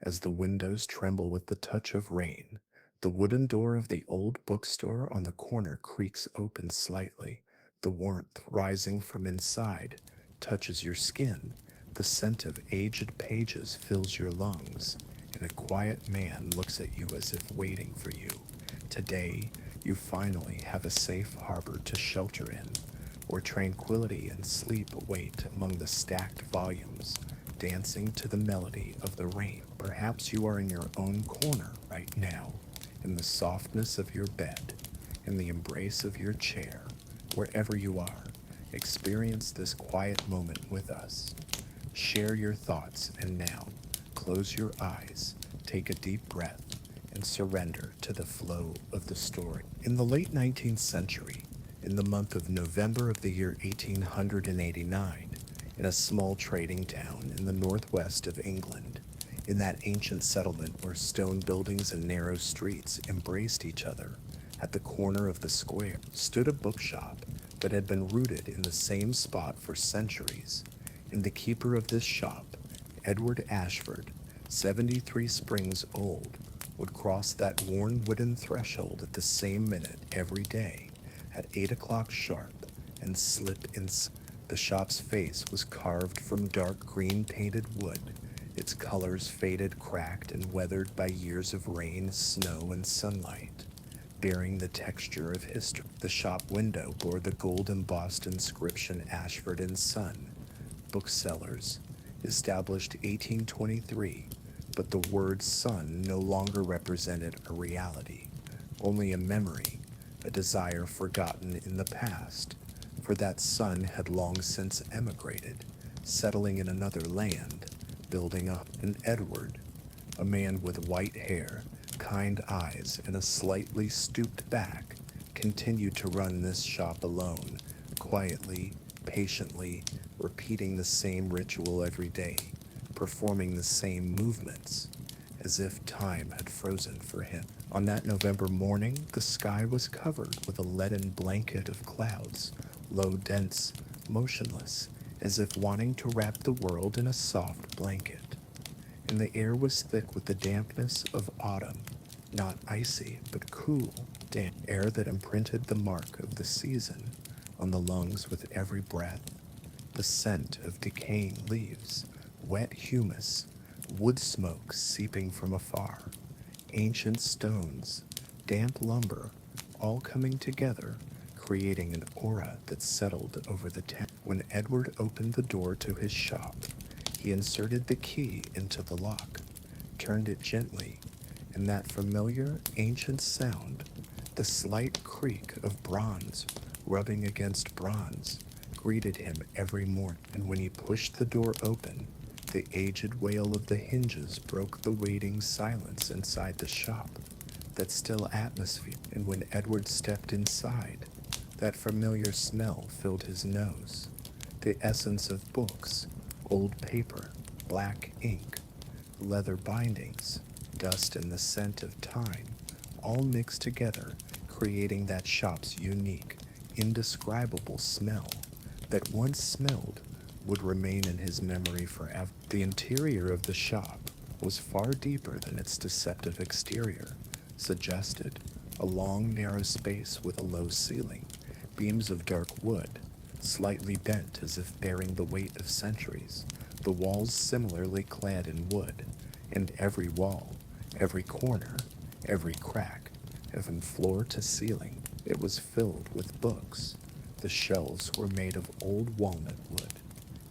as the windows tremble with the touch of rain. The wooden door of the old bookstore on the corner creaks open slightly. The warmth rising from inside touches your skin. The scent of aged pages fills your lungs, and a quiet man looks at you as if waiting for you. Today, you finally have a safe harbor to shelter in, where tranquility and sleep await among the stacked volumes, dancing to the melody of the rain. Perhaps you are in your own corner right now, in the softness of your bed, in the embrace of your chair, wherever you are. Experience this quiet moment with us. Share your thoughts, and now, close your eyes, take a deep breath, and surrender to the flow of the story. In the late 19th century, in the month of November of the year 1889, in a small trading town in the northwest of England, in that ancient settlement where stone buildings and narrow streets embraced each other, at the corner of the square stood a bookshop that had been rooted in the same spot for centuries, and the keeper of this shop, Edward Ashford, 73 springs old, would cross that worn wooden threshold at the same minute every day, at 8 o'clock sharp, and slip in. The shop's face was carved from dark green painted wood, its colors faded, cracked, and weathered by years of rain, snow, and sunlight, bearing the texture of history. The shop window bore the gold embossed inscription Ashford and Son, Booksellers, established 1823, but the word son no longer represented a reality, only a memory, a desire forgotten in the past, for that son had long since emigrated, settling in another land, building up. And Edward, a man with white hair, kind eyes, and a slightly stooped back, continued to run this shop alone, quietly, patiently, repeating the same ritual every day, performing the same movements, as if time had frozen for him. On that November morning, the sky was covered with a leaden blanket of clouds, low, dense, motionless, as if wanting to wrap the world in a soft blanket. And the air was thick with the dampness of autumn, not icy, but cool, damp air that imprinted the mark of the season on the lungs with every breath. The scent of decaying leaves, wet humus, wood smoke seeping from afar, ancient stones, damp lumber, all coming together, creating an aura that settled over the town. When Edward opened the door to his shop, he inserted the key into the lock, turned it gently, and that familiar ancient sound, the slight creak of bronze rubbing against bronze, greeted him every morning. And when he pushed the door open, the aged wail of the hinges broke the waiting silence inside the shop, that still atmosphere. And when Edward stepped inside, that familiar smell filled his nose, the essence of books, old paper, black ink, leather bindings, dust, and the scent of time, all mixed together, creating that shop's unique, indescribable smell that once smelled would remain in his memory forever. The interior of the shop was far deeper than its deceptive exterior suggested, a long, narrow space with a low ceiling, beams of dark wood, slightly bent as if bearing the weight of centuries, the walls similarly clad in wood, and every wall, every corner, every crack, from floor to ceiling, it was filled with books. The shelves were made of old walnut wood,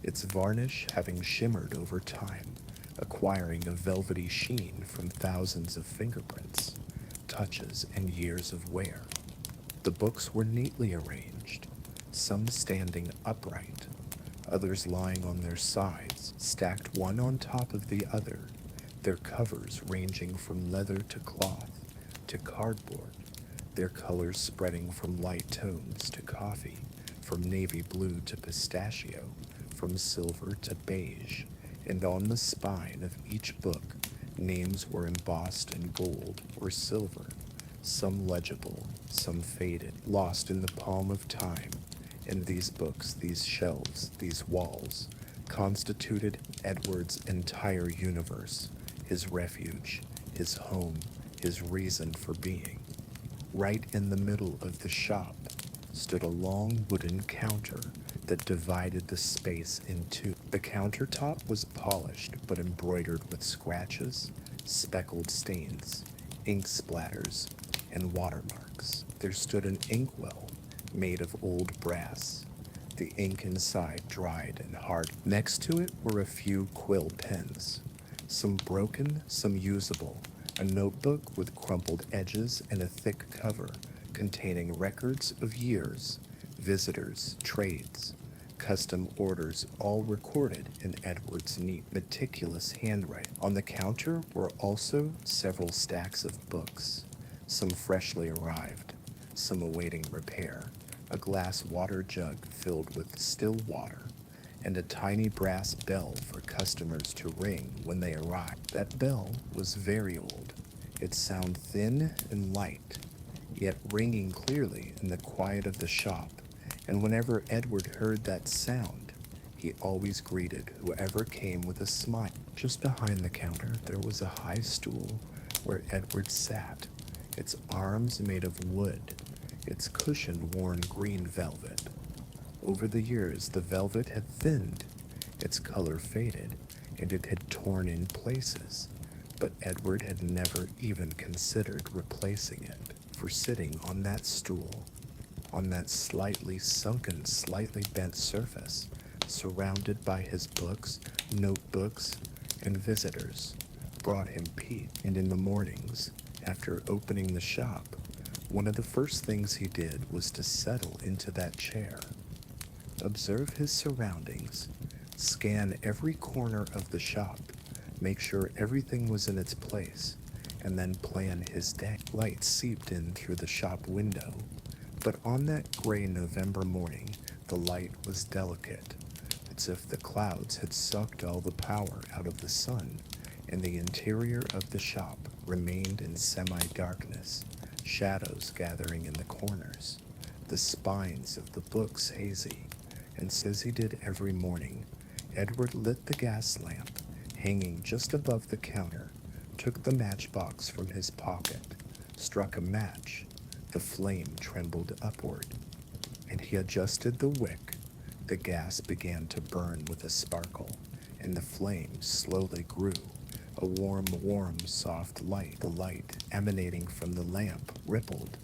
its varnish having shimmered over time, acquiring a velvety sheen from thousands of fingerprints, touches, and years of wear. The books were neatly arranged, some standing upright, others lying on their sides, stacked one on top of the other, their covers ranging from leather to cloth to cardboard, their colors spreading from light tones to coffee, from navy blue to pistachio, from silver to beige, and on the spine of each book, names were embossed in gold or silver, some legible, some faded, lost in the palm of time. And these books, these shelves, these walls, constituted Edward's entire universe, his refuge, his home, his reason for being. Right in the middle of the shop stood a long wooden counter that divided the space in two. The countertop was polished but embroidered with scratches, speckled stains, ink splatters, and watermarks. There stood an inkwell made of old brass, the ink inside dried and hard. Next to it were a few quill pens, some broken, some usable, a notebook with crumpled edges and a thick cover containing records of years, visitors, trades, custom orders, all recorded in Edward's neat, meticulous handwriting. On the counter were also several stacks of books, some freshly arrived, some awaiting repair, a glass water jug filled with still water, and a tiny brass bell for customers to ring when they arrived. That bell was very old, its sound thin and light, yet ringing clearly in the quiet of the shop, and whenever Edward heard that sound, he always greeted whoever came with a smile. Just behind the counter there was a high stool where Edward sat, its arms made of wood, its cushion worn green velvet. Over the years, the velvet had thinned, its color faded, and it had torn in places, but Edward had never even considered replacing it. For sitting on that stool, on that slightly sunken, slightly bent surface, surrounded by his books, notebooks, and visitors, brought him peace. And in the mornings, after opening the shop, one of the first things he did was to settle into that chair, observe his surroundings, scan every corner of the shop, make sure everything was in its place, and then plan his day. Light seeped in through the shop window, but on that gray November morning, the light was delicate, as if the clouds had sucked all the power out of the sun, and the interior of the shop remained in semi-darkness, shadows gathering in the corners, the spines of the books hazy. And as he did every morning, Edward lit the gas lamp hanging just above the counter, took the matchbox from his pocket, struck a match. The flame trembled upward, and he adjusted the wick. The gas began to burn with a sparkle, and the flame slowly grew, a warm, soft light. The light emanating from the lamp rippled,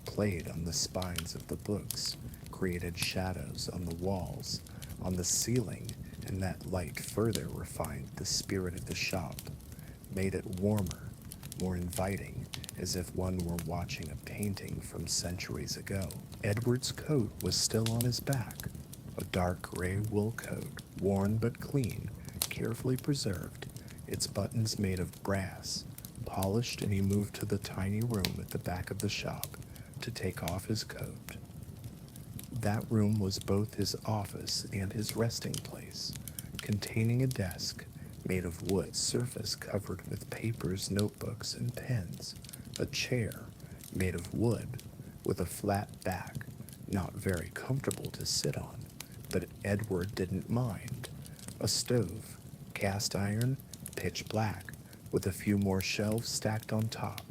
played on the spines of the books, created shadows on the walls, on the ceiling, and that light further refined the spirit of the shop, made it warmer, more inviting, as if one were watching a painting from centuries ago. Edward's coat was still on his back, a dark gray wool coat, worn but clean, carefully preserved, its buttons made of brass, polished, and he moved to the tiny room at the back of the shop to take off his coat. That room was both his office and his resting place, containing a desk made of wood, surface covered with papers, notebooks, and pens, a chair made of wood with a flat back, not very comfortable to sit on, but Edward didn't mind, a stove, cast iron, pitch black, with a few more shelves stacked on top.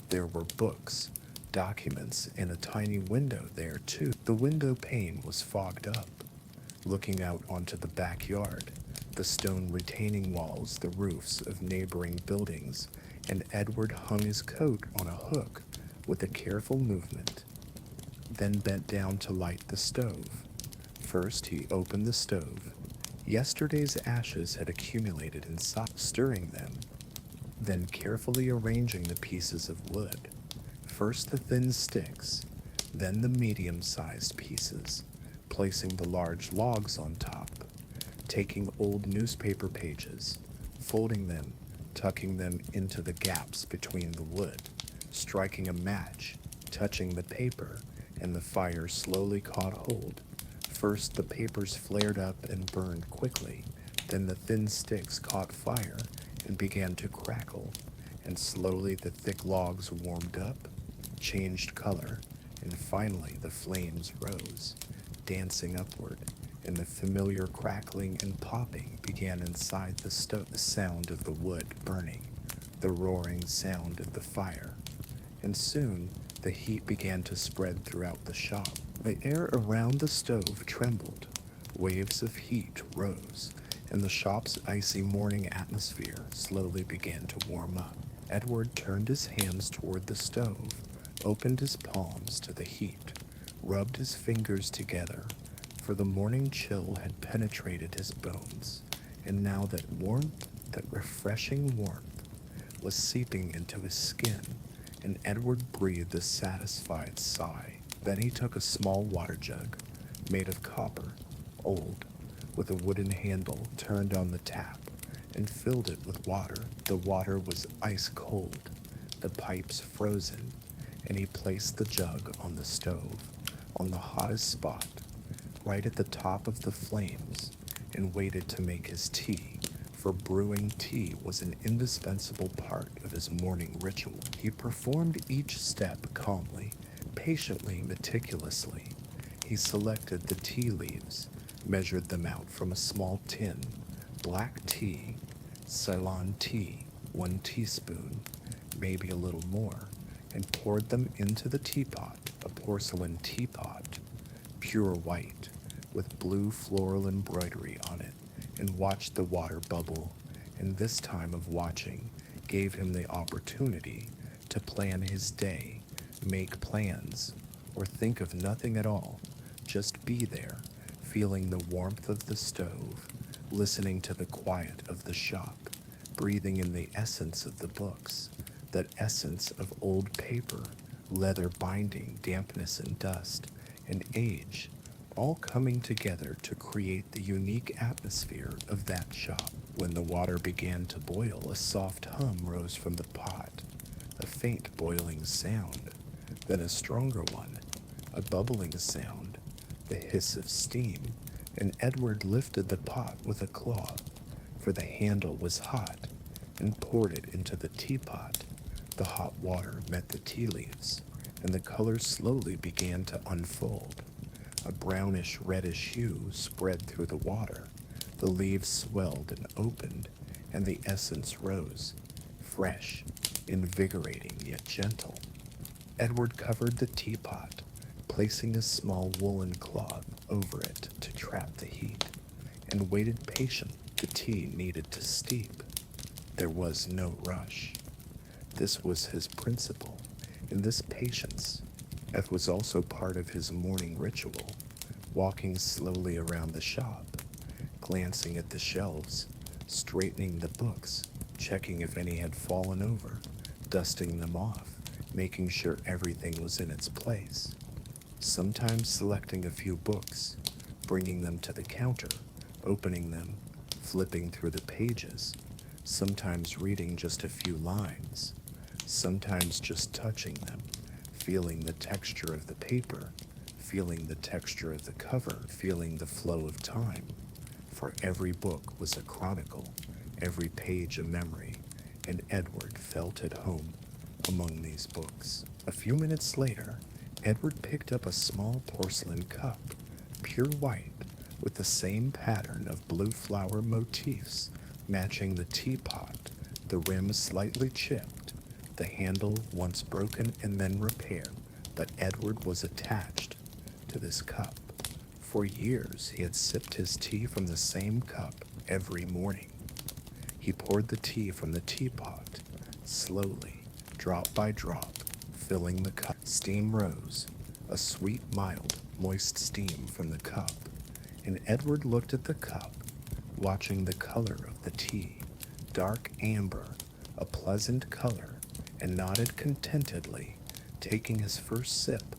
There were books, documents, and a tiny window there too. The window pane was fogged up, looking out onto the backyard, the stone retaining walls, the roofs of neighboring buildings, and Edward hung his coat on a hook with a careful movement, then bent down to light the stove. First, he opened the stove. Yesterday's ashes had accumulated inside, stirring them, then carefully arranging the pieces of wood. First the thin sticks, then the medium-sized pieces, placing the large logs on top, taking old newspaper pages, folding them, tucking them into the gaps between the wood, striking a match, touching the paper, and the fire slowly caught hold. First the papers flared up and burned quickly, then the thin sticks caught fire and began to crackle, and slowly the thick logs warmed up, changed color, and finally the flames rose, dancing upward, and the familiar crackling and popping began inside the stove. The sound of the wood burning the roaring sound of the fire, and soon the heat began to spread throughout the shop. The air around the stove trembled, waves of heat rose, and the shop's icy morning atmosphere slowly began to warm up. Edward turned his hands toward the stove, opened his palms to the heat, rubbed his fingers together, for the morning chill had penetrated his bones, and now that warmth, that refreshing warmth, was seeping into his skin, and Edward breathed a satisfied sigh. Then he took a small water jug, made of copper, old, with a wooden handle, turned on the tap, and filled it with water. The water was ice cold, the pipes frozen, and he placed the jug on the stove, on the hottest spot, right at the top of the flames, and waited to make his tea, for brewing tea was an indispensable part of his morning ritual. He performed each step calmly, patiently, meticulously. He selected the tea leaves, measured them out from a small tin, black tea, Ceylon tea, 1 teaspoon, maybe a little more, and poured them into the teapot, a porcelain teapot, pure white, with blue floral embroidery on it, and watched the water bubble, and this time of watching gave him the opportunity to plan his day, make plans, or think of nothing at all, just be there, feeling the warmth of the stove, listening to the quiet of the shop, breathing in the essence of the books, that essence of old paper, leather binding, dampness and dust, and age, all coming together to create the unique atmosphere of that shop. When the water began to boil, a soft hum rose from the pot, a faint boiling sound, then a stronger one, a bubbling sound, the hiss of steam, and Edward lifted the pot with a cloth, for the handle was hot, and poured it into the teapot. The hot water met the tea leaves, and the color slowly began to unfold. A brownish reddish hue spread through the water. The leaves swelled and opened, and the essence rose, fresh, invigorating yet gentle. Edward covered the teapot, placing a small woolen cloth over it to trap the heat, and waited patient. The tea needed to steep. There was no rush. This was his principle, and this patience, as was also part of his morning ritual, walking slowly around the shop, glancing at the shelves, straightening the books, checking if any had fallen over, dusting them off, making sure everything was in its place, sometimes selecting a few books, bringing them to the counter, opening them, flipping through the pages, sometimes reading just a few lines, sometimes just touching them, feeling the texture of the paper, feeling the texture of the cover, feeling the flow of time. For every book was a chronicle, every page a memory, and Edward felt at home among these books. A few minutes later, Edward picked up a small porcelain cup, pure white, with the same pattern of blue flower motifs matching the teapot, the rim slightly chipped, the handle once broken and then repaired. But Edward was attached to this cup. For years he had sipped his tea from the same cup every morning. He poured the tea from the teapot, slowly, drop by drop, filling the cup. Steam rose, a sweet, mild, moist steam from the cup, and Edward looked at the cup, watching the color of the tea, dark amber, a pleasant color, and nodded contentedly, taking his first sip,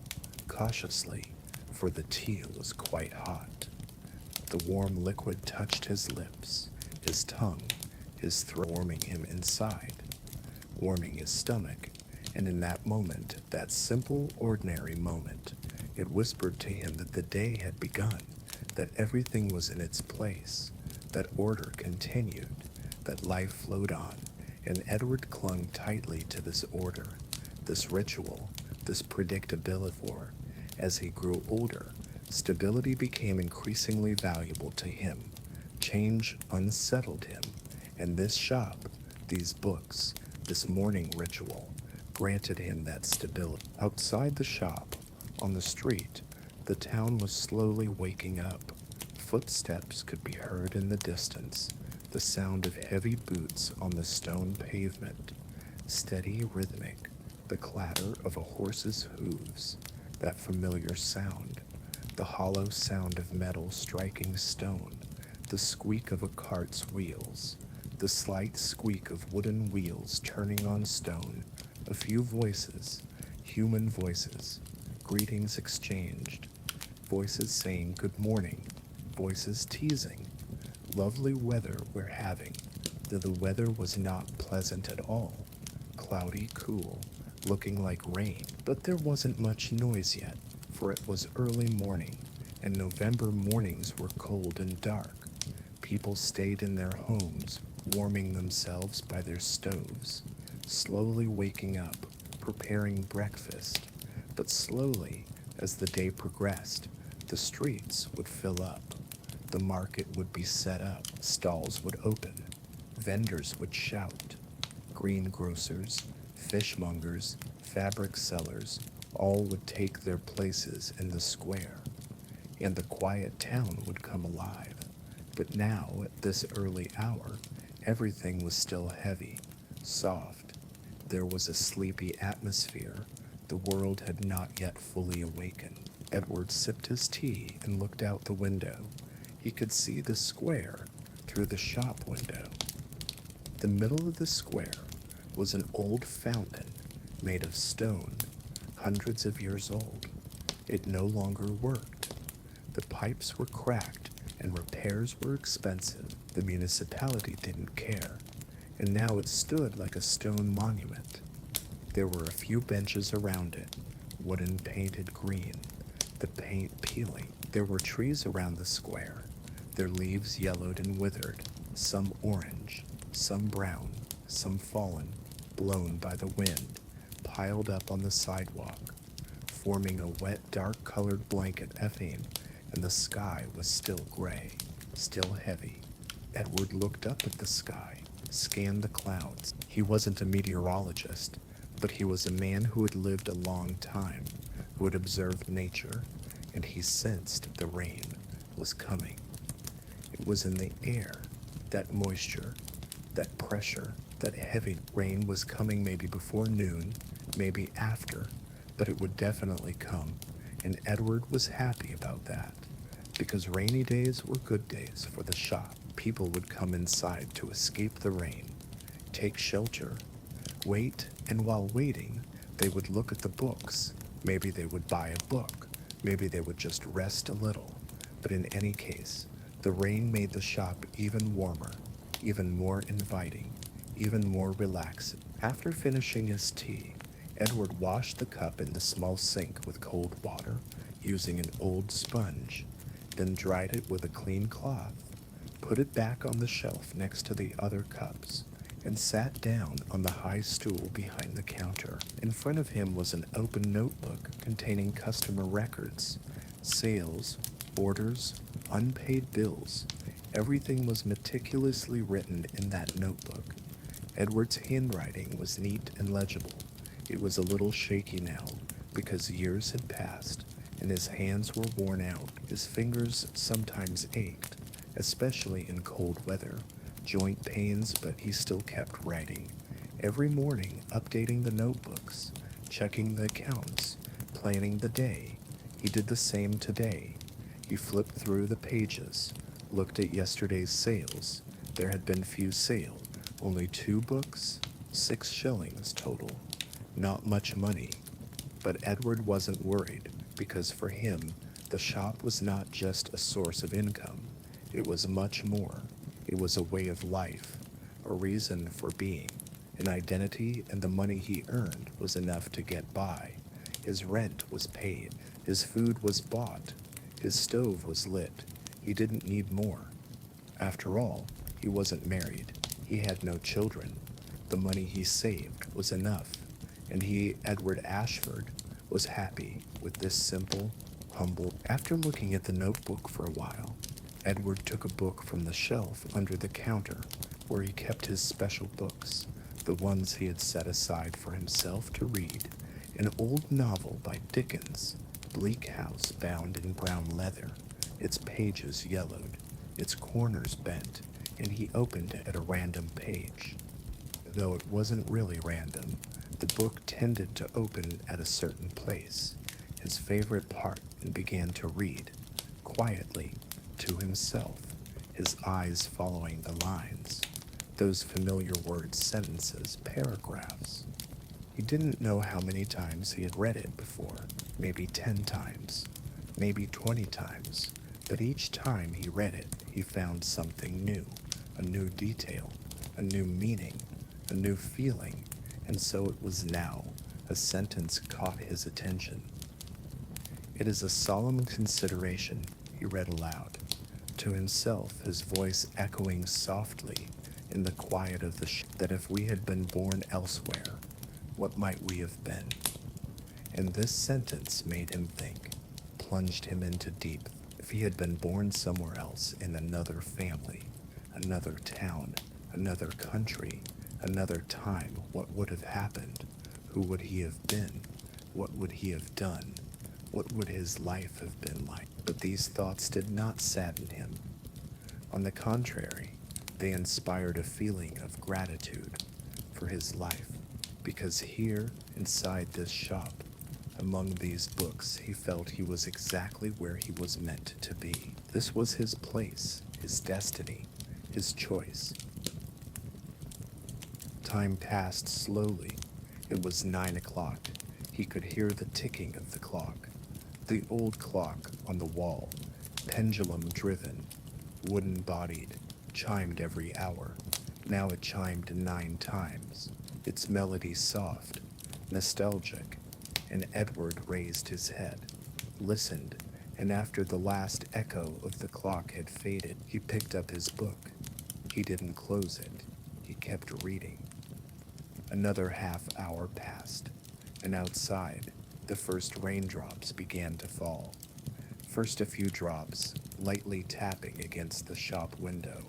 cautiously, for the tea was quite hot. The warm liquid touched his lips, his tongue, his throat, warming him inside, warming his stomach, and in that moment, that simple, ordinary moment, it whispered to him that the day had begun, that everything was in its place, that order continued, that life flowed on, and Edward clung tightly to this order, this ritual, this predictability. For, as he grew older, stability became increasingly valuable to him. Change unsettled him, and this shop, these books, This morning ritual granted him that stability. Outside the shop, on the street, the town was slowly waking up. Footsteps could be heard in the distance, the sound of heavy boots on the stone pavement, steady, rhythmic, the clatter of a horse's hooves, that familiar sound, the hollow sound of metal striking stone, the squeak of a cart's wheels, the slight squeak of wooden wheels turning on stone, a few voices, human voices, greetings exchanged, voices saying good morning, voices teasing. Lovely weather we're having, though the weather was not pleasant at all. Cloudy, cool, looking like rain, but there wasn't much noise yet, for it was early morning, and November mornings were cold and dark. People stayed in their homes, warming themselves by their stoves, slowly waking up, preparing breakfast. But slowly, as the day progressed, the streets would fill up. The market would be set up, stalls would open, vendors would shout. Greengrocers, fishmongers, fabric sellers, all would take their places in the square, and the quiet town would come alive. But now, at this early hour, everything was still heavy, soft. There was a sleepy atmosphere. The world had not yet fully awakened. Edward sipped his tea and looked out the window. He could see the square through the shop window. The middle of the square was an old fountain made of stone, hundreds of years old. It no longer worked. The pipes were cracked and repairs were expensive. The municipality didn't care, and now it stood like a stone monument. There were a few benches around it, wooden painted green, the paint peeling. There were trees around the square, their leaves yellowed and withered, some orange, some brown, some fallen, blown by the wind, piled up on the sidewalk, forming a wet, dark-colored blanket effing, and the sky was still gray, still heavy. Edward looked up at the sky, scanned the clouds. He wasn't a meteorologist, but he was a man who had lived a long time, who had observed nature, and he sensed the rain was coming. It was in the air, that moisture, that pressure, that heavy rain was coming maybe before noon, maybe after, but it would definitely come, and Edward was happy about that, because rainy days were good days for the shop. People would come inside to escape the rain, take shelter, wait, and while waiting, they would look at the books. Maybe they would buy a book, maybe they would just rest a little, but in any case, the rain made the shop even warmer, even more inviting, even more relaxing. After finishing his tea, Edward washed the cup in the small sink with cold water, using an old sponge, then dried it with a clean cloth, put it back on the shelf next to the other cups, and sat down on the high stool behind the counter. In front of him was an open notebook containing customer records, sales, orders, unpaid bills. Everything was meticulously written in that notebook. Edward's handwriting was neat and legible. It was a little shaky now, because years had passed, and his hands were worn out. His fingers sometimes ached, especially in cold weather, joint pains, but he still kept writing. Every morning, updating the notebooks, checking the accounts, planning the day. He did the same today. He flipped through the pages, looked at yesterday's sales. There had been few sales, only 2 books, 6 shillings total. Not much money, but Edward wasn't worried, because for him, the shop was not just a source of income. It was much more. It was a way of life, a reason for being, an identity, and the money he earned was enough to get by. His rent was paid, his food was bought, his stove was lit. He didn't need more. After all, he wasn't married. He had no children. The money he saved was enough, and he, Edward Ashford, was happy with this simple, humble. After looking at the notebook for a while, Edward took a book from the shelf under the counter where he kept his special books, the ones he had set aside for himself to read, an old novel by Dickens, Bleak House bound in brown leather, its pages yellowed, its corners bent, and he opened it at a random page. Though it wasn't really random, the book tended to open at a certain place, his favorite part, and began to read, quietly, to himself, his eyes following the lines, those familiar words, sentences, paragraphs. He didn't know how many times he had read it before, maybe 10 times, maybe 20 times, but each time he read it, he found something new, a new detail, a new meaning, a new feeling, and so it was now. A sentence caught his attention. "It is a solemn consideration," he read aloud, to himself, his voice echoing softly in the quiet of the that if we had been born elsewhere, what might we have been? And this sentence made him think, plunged him into deep. If he had been born somewhere else, in another family, another town, another country, another time, what would have happened? Who would he have been? What would he have done? What would his life have been like? But these thoughts did not sadden him. On the contrary, they inspired a feeling of gratitude for his life, because here, inside this shop, among these books, he felt he was exactly where he was meant to be. This was his place, his destiny, his choice. Time passed slowly. It was 9 o'clock. He could hear the ticking of the clock. The old clock on the wall, pendulum-driven, wooden-bodied, chimed every hour. Now it chimed 9 times, its melody soft, nostalgic, and Edward raised his head, listened, and after the last echo of the clock had faded, he picked up his book. He didn't close it. He kept reading. Another half hour passed, and outside, the first raindrops began to fall. First a few drops, lightly tapping against the shop window.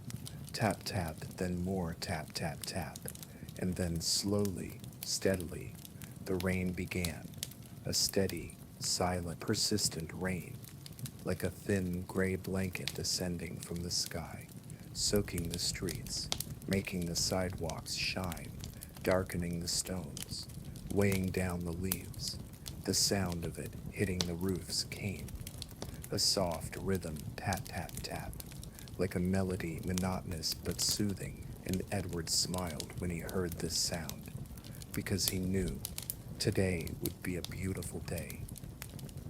Tap, tap, then more tap, tap, tap. And then slowly, steadily, the rain began. A steady, silent, persistent rain, like a thin gray blanket descending from the sky, soaking the streets, making the sidewalks shine, darkening the stones, weighing down the leaves. The sound of it hitting the roofs came. A soft rhythm, tap, tap, tap, like a melody, monotonous but soothing, and Edward smiled when he heard this sound, because he knew today would be a beautiful day.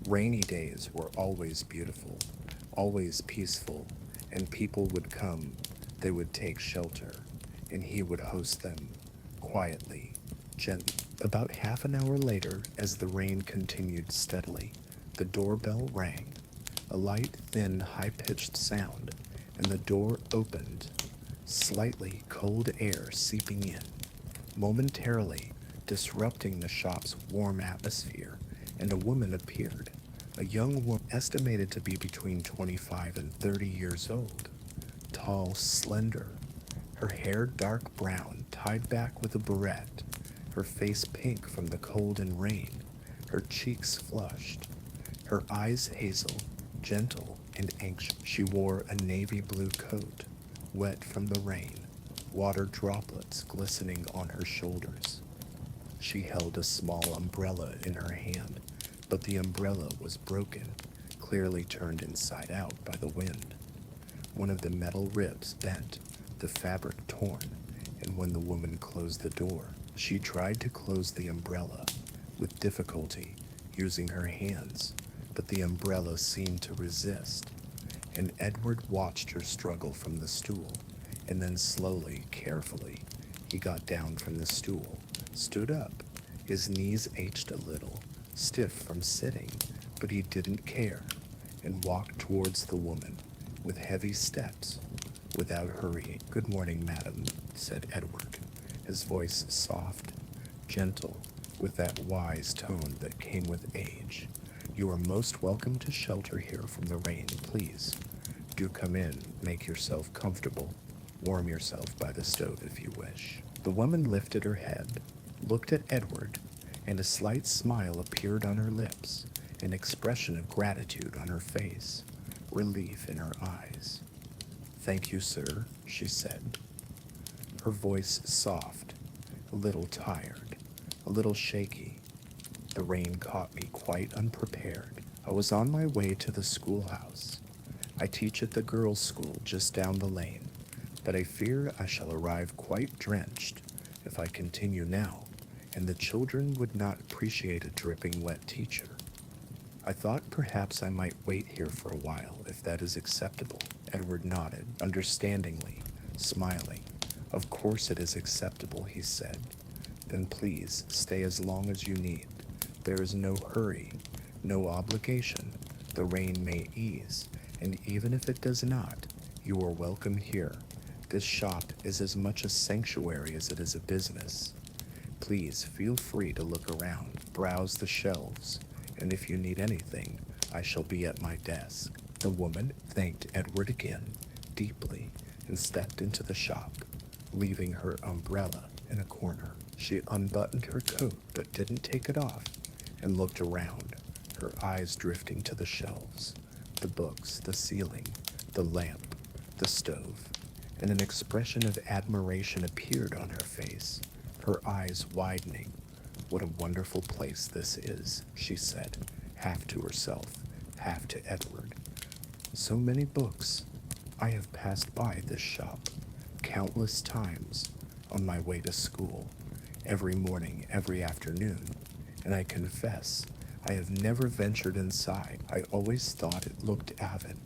Rainy days were always beautiful, always peaceful, and people would come, they would take shelter, and he would host them, quietly, gently. About half an hour later, as the rain continued steadily, the doorbell rang, a light, thin, high-pitched sound, and the door opened, slightly cold air seeping in, momentarily disrupting the shop's warm atmosphere, and a woman appeared, a young woman estimated to be between 25 and 30 years old, tall, slender, her hair dark brown, tied back with a barrette, her face pink from the cold and rain, her cheeks flushed, her eyes hazel, gentle and anxious. She wore a navy blue coat, wet from the rain, water droplets glistening on her shoulders. She held a small umbrella in her hand, but the umbrella was broken, clearly turned inside out by the wind. One of the metal ribs bent, the fabric torn, and when the woman closed the door, she tried to close the umbrella, with difficulty, using her hands, but the umbrella seemed to resist, and Edward watched her struggle from the stool, and then slowly, carefully, he got down from the stool, stood up. His knees ached a little, stiff from sitting, but he didn't care, and walked towards the woman, with heavy steps, without hurrying. "Good morning, madam," said Edward, his voice soft, gentle, with that wise tone that came with age. "You are most welcome to shelter here from the rain, please. Do come in, make yourself comfortable, warm yourself by the stove if you wish." The woman lifted her head, looked at Edward, and a slight smile appeared on her lips, an expression of gratitude on her face, relief in her eyes. "Thank you, sir," she said, her voice soft, a little tired, a little shaky. The rain caught me quite unprepared. I was on my way to the schoolhouse. I teach at the girls' school just down the lane, but I fear I shall arrive quite drenched if I continue now, and the children would not appreciate a dripping wet teacher. I thought perhaps I might wait here for a while, if that is acceptable. Edward nodded, understandingly, smiling. "Of course it is acceptable," he said. "Then please stay as long as you need. There is no hurry, no obligation. The rain may ease, and even if it does not, you are welcome here. This shop is as much a sanctuary as it is a business. Please feel free to look around, browse the shelves, and if you need anything, I shall be at my desk." The woman thanked Edward again, deeply, and stepped into the shop, leaving her umbrella in a corner. She unbuttoned her coat but didn't take it off, and looked around, her eyes drifting to the shelves, the books, the ceiling, the lamp, the stove, and an expression of admiration appeared on her face, her eyes widening. "What a wonderful place this is," she said, half to herself, half to Edward. "So many books. I have passed by this shop countless times on my way to school, every morning, every afternoon, and I confess I have never ventured inside. I always thought it looked avid,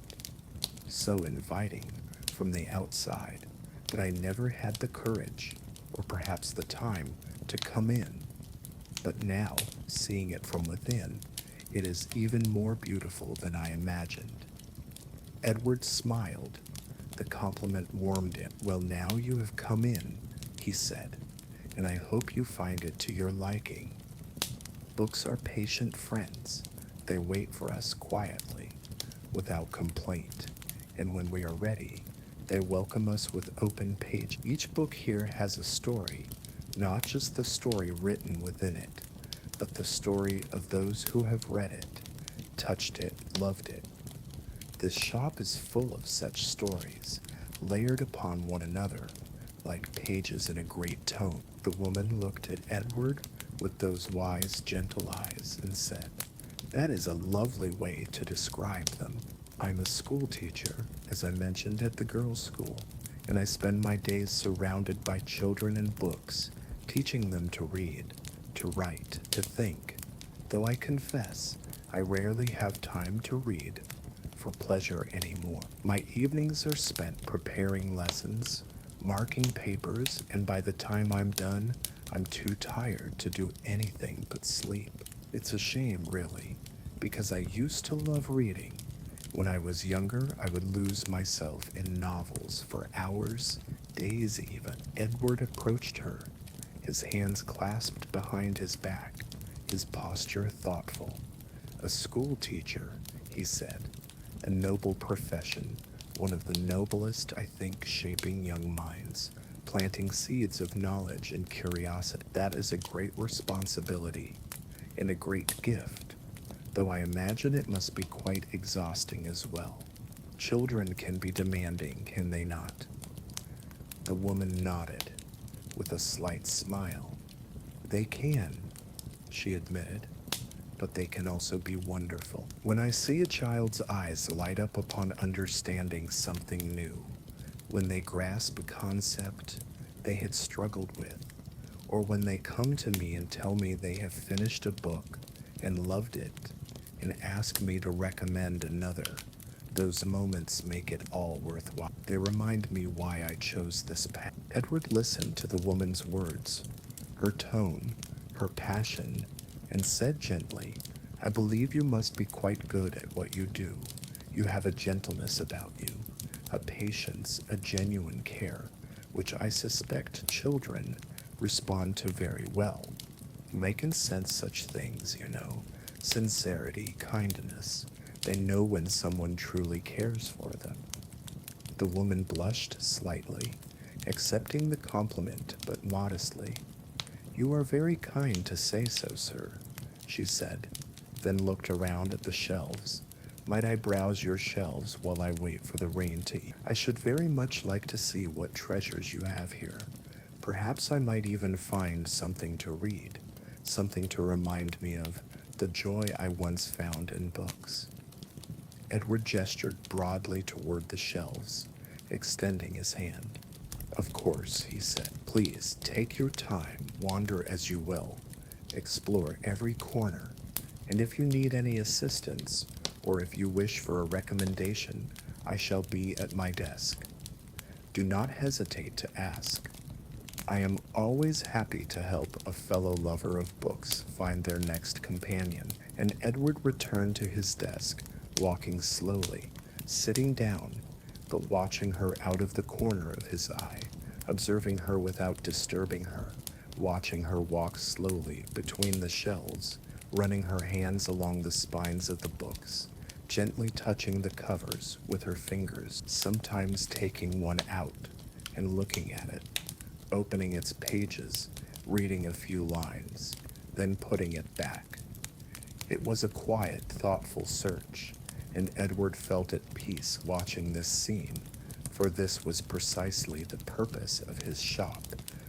so inviting from the outside, that I never had the courage, or perhaps the time, to come in. But now, seeing it from within, it is even more beautiful than I imagined." Edward smiled. The compliment warmed him. "Well, now you have come in," he said, "and I hope you find it to your liking. Books are patient friends. They wait for us quietly, without complaint, and when we are ready, they welcome us with open page. Each book here has a story, not just the story written within it, but the story of those who have read it, touched it, loved it. This shop is full of such stories, layered upon one another, like pages in a great tome." The woman looked at Edward with those wise, gentle eyes and said, "That is a lovely way to describe them. I'm a school teacher, as I mentioned, at the girls' school, and I spend my days surrounded by children and books, teaching them to read, to write, to think, though I confess I rarely have time to read for pleasure anymore. My evenings are spent preparing lessons, marking papers, and by the time I'm done, I'm too tired to do anything but sleep. It's a shame, really, because I used to love reading. When I was younger, I would lose myself in novels for hours, days even." Edward approached her, his hands clasped behind his back, his posture thoughtful. "A school teacher," he said, "a noble profession, one of the noblest, I think, shaping young minds, planting seeds of knowledge and curiosity. That is a great responsibility and a great gift, though I imagine it must be quite exhausting as well. Children can be demanding, can they not?" The woman nodded, with a slight smile. "They can," she admitted, "but they can also be wonderful. When I see a child's eyes light up upon understanding something new, when they grasp a concept they had struggled with, or when they come to me and tell me they have finished a book and loved it and ask me to recommend another, those moments make it all worthwhile. They remind me why I chose this path." Edward listened to the woman's words, her tone, her passion, and said gently, "I believe you must be quite good at what you do. You have a gentleness about you, a patience, a genuine care, which I suspect children respond to very well. They can sense such things, you know, sincerity, kindness. They know when someone truly cares for them." The woman blushed slightly, accepting the compliment but modestly. "You are very kind to say so, sir," she said, then looked around at the shelves. "Might I browse your shelves while I wait for the rain to ease? I should very much like to see what treasures you have here. Perhaps I might even find something to read, something to remind me of the joy I once found in books." Edward gestured broadly toward the shelves, extending his hand. "Of course," he said. "Please take your time, wander as you will, explore every corner, and if you need any assistance, or if you wish for a recommendation, I shall be at my desk. Do not hesitate to ask. I am always happy to help a fellow lover of books find their next companion." And Edward returned to his desk, walking slowly, sitting down, but watching her out of the corner of his eye, observing her without disturbing her, watching her walk slowly between the shelves, running her hands along the spines of the books, gently touching the covers with her fingers, sometimes taking one out and looking at it, opening its pages, reading a few lines, then putting it back. It was a quiet, thoughtful search, and Edward felt at peace watching this scene, for this was precisely the purpose of his shop,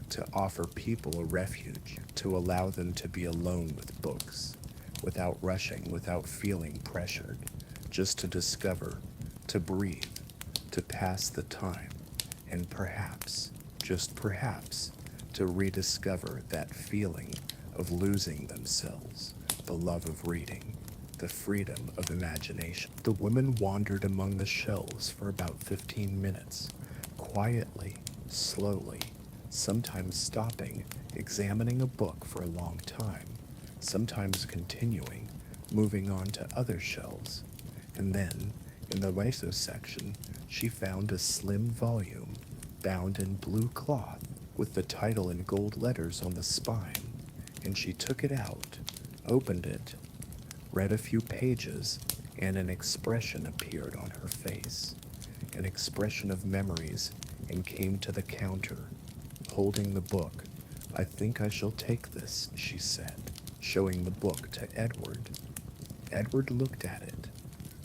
to offer people a refuge, to allow them to be alone with books, without rushing, without feeling pressured, just to discover, to breathe, to pass the time, and perhaps, just perhaps, to rediscover that feeling of losing themselves, the love of reading, the freedom of imagination. The woman wandered among the shelves for about 15 minutes, quietly, slowly, sometimes stopping, examining a book for a long time, sometimes continuing, moving on to other shelves. And then, in the lasso section, she found a slim volume, bound in blue cloth, with the title in gold letters on the spine, and she took it out, opened it, read a few pages, and an expression appeared on her face, an expression of memories, and came to the counter, holding the book. "I think I shall take this," she said, showing the book to Edward. Edward looked at it,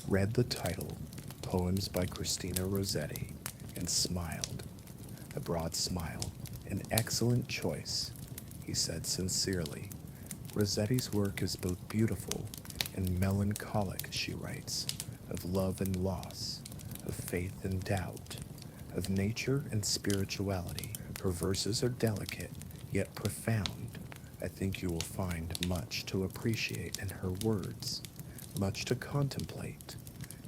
read the title, Poems by Christina Rossetti, and smiled, a broad smile. "An excellent choice," he said sincerely. "Rossetti's work is both beautiful and melancholic," she writes, "of love and loss, of faith and doubt, of nature and spirituality. Her verses are delicate, yet profound. I think you will find much to appreciate in her words, much to contemplate.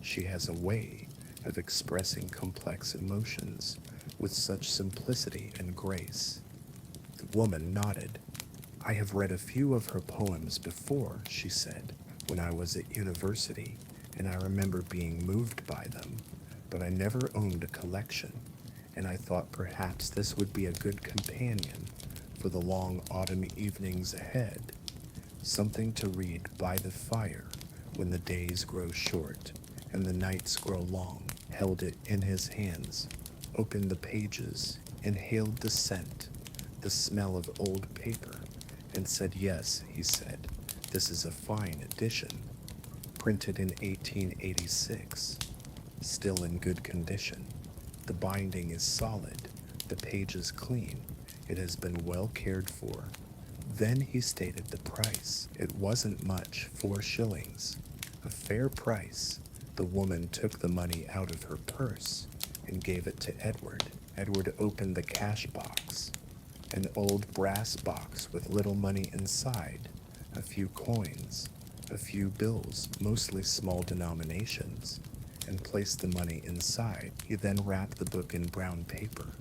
She has a way of expressing complex emotions with such simplicity and grace." The woman nodded. "I have read a few of her poems before," she said, "when I was at university, and I remember being moved by them, but I never owned a collection, and I thought perhaps this would be a good companion for the long autumn evenings ahead, something to read by the fire when the days grow short and the nights grow long." Held it in his hands, opened the pages, inhaled the scent, the smell of old paper, and said, "Yes," he said, "this is a fine edition, printed in 1886, still in good condition. The binding is solid, the pages clean, it has been well cared for." Then he stated the price. It wasn't much, 4 shillings, a fair price. The woman took the money out of her purse and gave it to Edward. Edward opened the cash box, an old brass box with little money inside, a few coins, a few bills, mostly small denominations, and placed the money inside. He then wrapped the book in brown paper,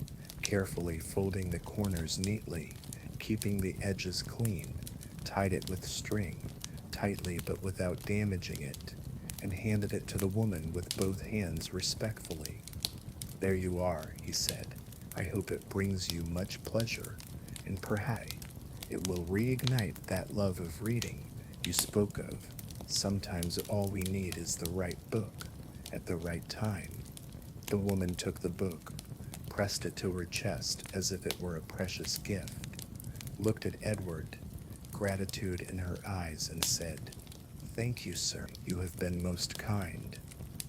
carefully folding the corners neatly, keeping the edges clean, tied it with string, tightly but without damaging it, and handed it to the woman with both hands respectfully. "There you are," he said. "I hope it brings you much pleasure, and perhaps it will reignite that love of reading you spoke of. Sometimes all we need is the right book, at the right time." The woman took the book, pressed it to her chest as if it were a precious gift, looked at Edward, gratitude in her eyes, and said, "Thank you, sir. You have been most kind,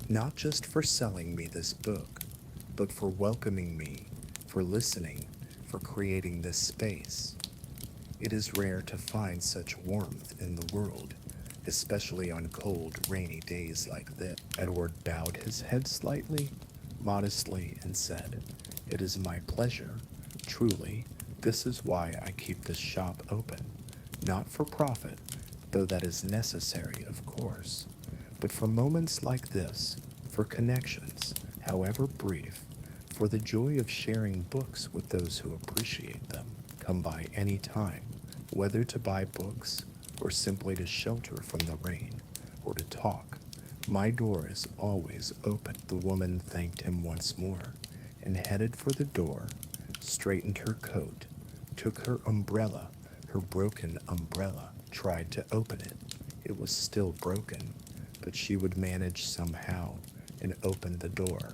not just for selling me this book, but for welcoming me, for listening, for creating this space. It is rare to find such warmth in the world, especially on cold, rainy days like this." Edward bowed his head slightly, modestly, and said, "It is my pleasure. Truly, this is why I keep this shop open. Not for profit, though that is necessary, of course, but for moments like this, for connections, however brief, for the joy of sharing books with those who appreciate them. Come by any time, whether to buy books or simply to shelter from the rain or to talk. My door is always open." The woman thanked him once more and headed for the door, straightened her coat, took her umbrella, her broken umbrella, tried to open it. It was still broken, but she would manage somehow and opened the door.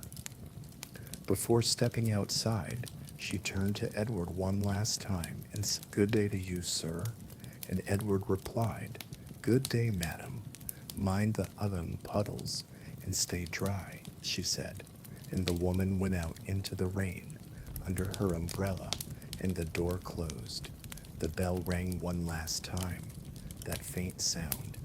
Before stepping outside, she turned to Edward one last time and said, "Good day to you, sir." And Edward replied, "Good day, madam. Mind the oven puddles and stay dry," she said. And the woman went out into the rain under her umbrella, and the door closed. The bell rang one last time, that faint sound,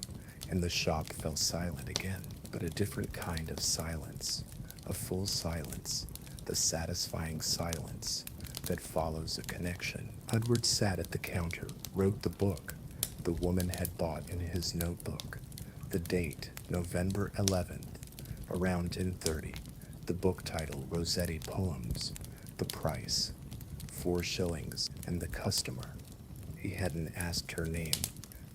and the shop fell silent again, but a different kind of silence, a full silence, the satisfying silence that follows a connection. Edward sat at the counter, wrote the book the woman had bought in his notebook. The date, November 11th, around 10:30. The book title, Rossetti Poems. The price, 4 shillings, and the customer. He hadn't asked her name,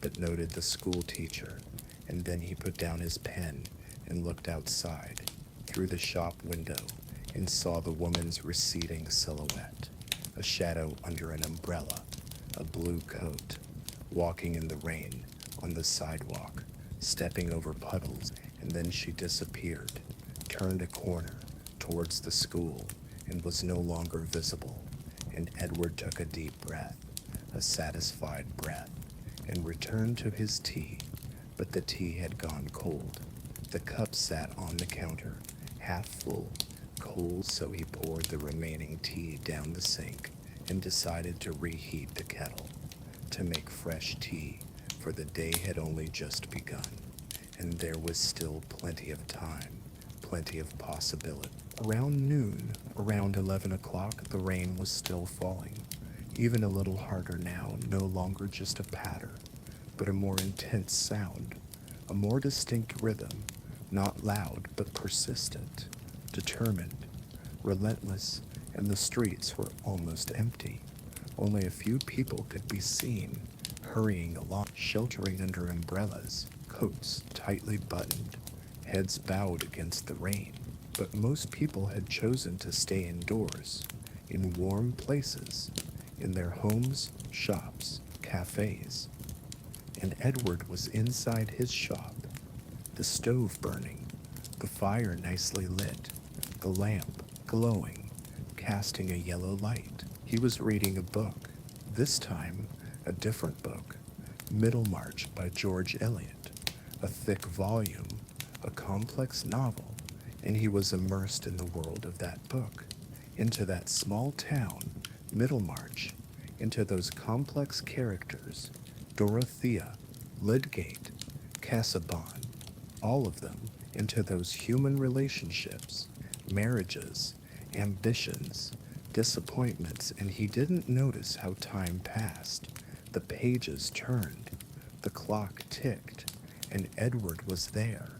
but noted the school teacher, and then he put down his pen and looked outside, through the shop window, and saw the woman's receding silhouette, a shadow under an umbrella, a blue coat, walking in the rain on the sidewalk, stepping over puddles, and then she disappeared, turned a corner towards the school, and was no longer visible. And Edward took a deep breath, a satisfied breath, and returned to his tea, but the tea had gone cold. The cup sat on the counter, half full, cold, so he poured the remaining tea down the sink and decided to reheat the kettle, to make fresh tea, for the day had only just begun, and there was still plenty of time, plenty of possibility. Around noon, around 11 o'clock, the rain was still falling, even a little harder now, no longer just a patter, but a more intense sound, a more distinct rhythm, not loud but persistent, determined, relentless, and the streets were almost empty. Only a few people could be seen, hurrying along, sheltering under umbrellas, coats tightly buttoned, heads bowed against the rain. But most people had chosen to stay indoors, in warm places, in their homes, shops, cafes. And Edward was inside his shop, the stove burning, the fire nicely lit, the lamp glowing, casting a yellow light. He was reading a book, this time a different book, Middlemarch by George Eliot, a thick volume, a complex novel, and he was immersed in the world of that book, into that small town, Middlemarch, into those complex characters, Dorothea, Lydgate, Casaubon, all of them, into those human relationships, marriages, ambitions, disappointments, and he didn't notice how time passed. The pages turned, the clock ticked, and Edward was there,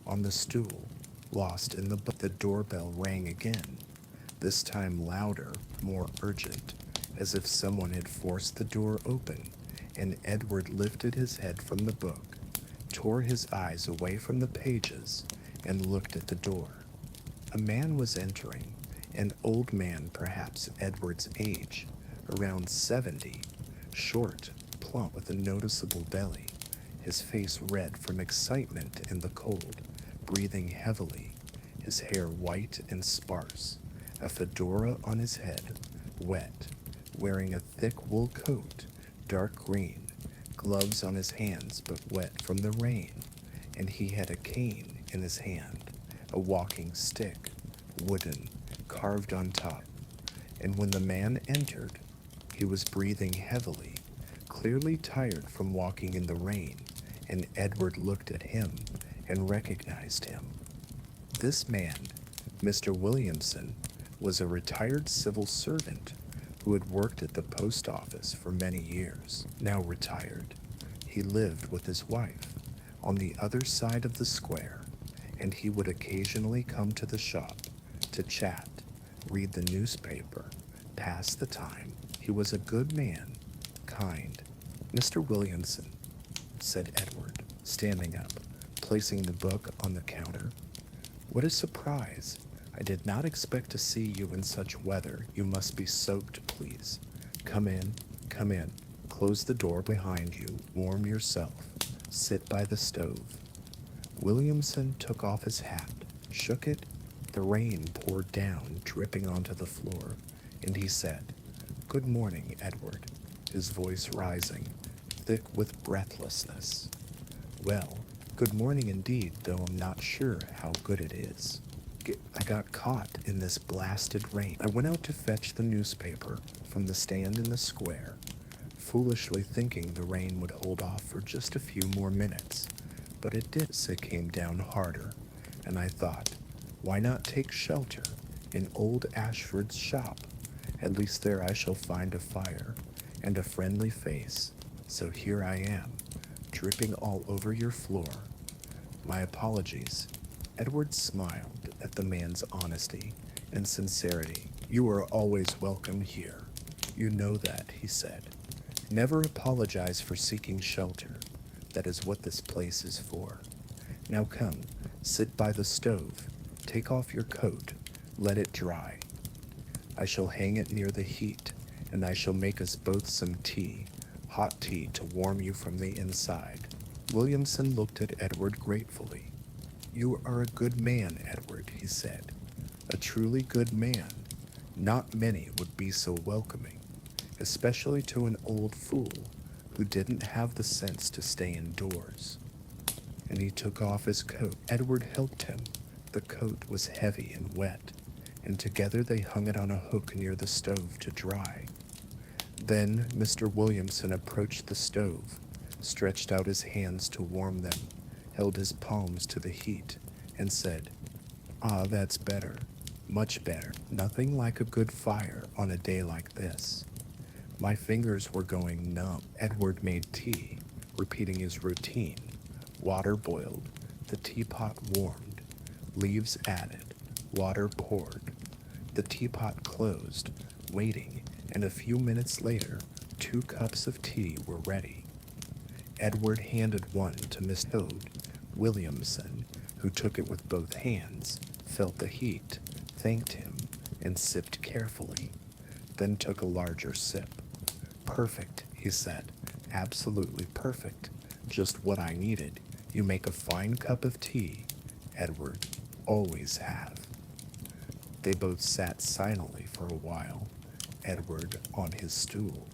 on the stool, lost in the book. The doorbell rang again, this time louder, more urgent, as if someone had forced the door open, and Edward lifted his head from the book, tore his eyes away from the pages, and looked at the door. A man was entering, an old man perhaps Edward's age, around 70, short, plump, with a noticeable belly, his face red from excitement in the cold, breathing heavily, his hair white and sparse, a fedora on his head, wet, wearing a thick wool coat, dark green, gloves on his hands but wet from the rain, and he had a cane in his hand, a walking stick, wooden, carved on top. And when the man entered, he was breathing heavily, clearly tired from walking in the rain, and Edward looked at him and recognized him. This man, Mr. Williamson, was a retired civil servant who had worked at the post office for many years. Now retired, he lived with his wife on the other side of the square, and he would occasionally come to the shop to chat, read the newspaper, pass the time. He was a good man, kind. Mr. Williamson, said Edward, standing up, placing the book on the counter. What a surprise. I did not expect to see you in such weather. You must be soaked, please. Come in, come in. Close the door behind you. Warm yourself. Sit by the stove. Williamson took off his hat, shook it. The rain poured down, dripping onto the floor, and he said, Good morning, Edward, his voice rising, thick with breathlessness. Well, good morning indeed, though I'm not sure how good it is. I got caught in this blasted rain. I went out to fetch the newspaper from the stand in the square, foolishly thinking the rain would hold off for just a few more minutes. But it did. It came down harder, and I thought, why not take shelter in old Ashford's shop? At least there I shall find a fire and a friendly face. So here I am, dripping all over your floor. My apologies. Edward smiled at the man's honesty and sincerity. You are always welcome here. You know that, he said. Never apologize for seeking shelter. That is what this place is for. Now come, sit by the stove. Take off your coat. Let it dry. I shall hang it near the heat, and I shall make us both some tea, hot tea to warm you from the inside. Williamson looked at Edward gratefully. You are a good man, Edward, he said. A truly good man. Not many would be so welcoming, especially to an old fool who didn't have the sense to stay indoors. And he took off his coat. Edward helped him. The coat was heavy and wet, and together they hung it on a hook near the stove to dry. Then Mr. Williamson approached the stove, stretched out his hands to warm them, held his palms to the heat, and said, Ah, that's better, much better. Nothing like a good fire on a day like this. My fingers were going numb. Edward made tea, repeating his routine. Water boiled, the teapot warmed, leaves added, water poured. The teapot closed, waiting, and a few minutes later, 2 cups of tea were ready. Edward handed one to Miss Toad. Williamson, who took it with both hands, felt the heat, thanked him, and sipped carefully, then took a larger sip. Perfect, he said. Absolutely perfect. Just what I needed. You make a fine cup of tea, Edward. Always have. They both sat silently for a while, Edward on his stool,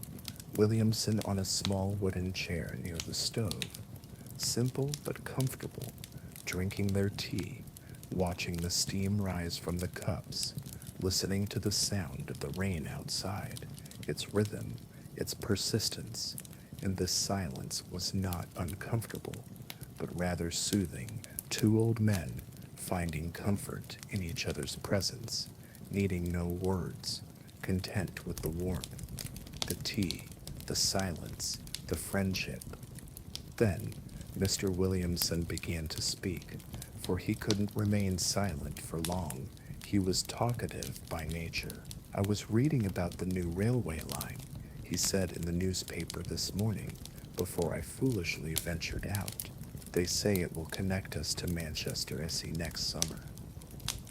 Williamson on a small wooden chair near the stove, simple but comfortable, drinking their tea, watching the steam rise from the cups, listening to the sound of the rain outside, its rhythm, its persistence, and this silence was not uncomfortable, but rather soothing. 2 old men finding comfort in each other's presence, needing no words, content with the warmth, the tea, the silence, the friendship. Then Mr. Williamson began to speak, for he couldn't remain silent for long. He was talkative by nature. I was reading about the new railway line, he said in the newspaper this morning, before I foolishly ventured out. They say it will connect us to Manchester SE next summer.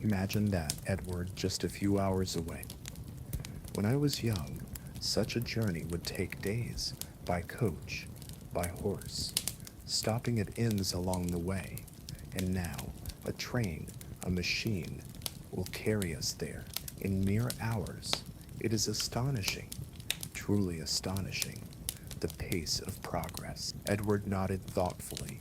Imagine that, Edward, just a few hours away. When I was young, such a journey would take days, by coach, by horse, stopping at inns along the way, and now a train, a machine, will carry us there in mere hours. It is astonishing, truly astonishing, the pace of progress. Edward nodded thoughtfully.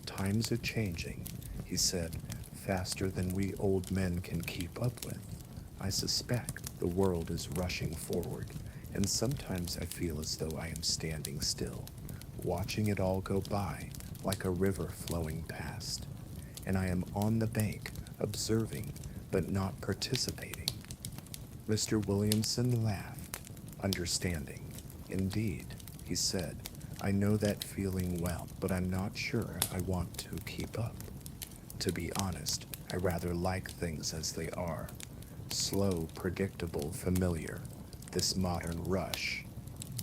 Times are changing, he said, faster than we old men can keep up with. I suspect the world is rushing forward, and sometimes I feel as though I am standing still, watching it all go by like a river flowing past. And I am on the bank, observing, but not participating. Mr. Williamson laughed, understanding. Indeed, he said, I know that feeling well, but I'm not sure I want to keep up. To be honest, I rather like things as they are. Slow, predictable, familiar. This modern rush.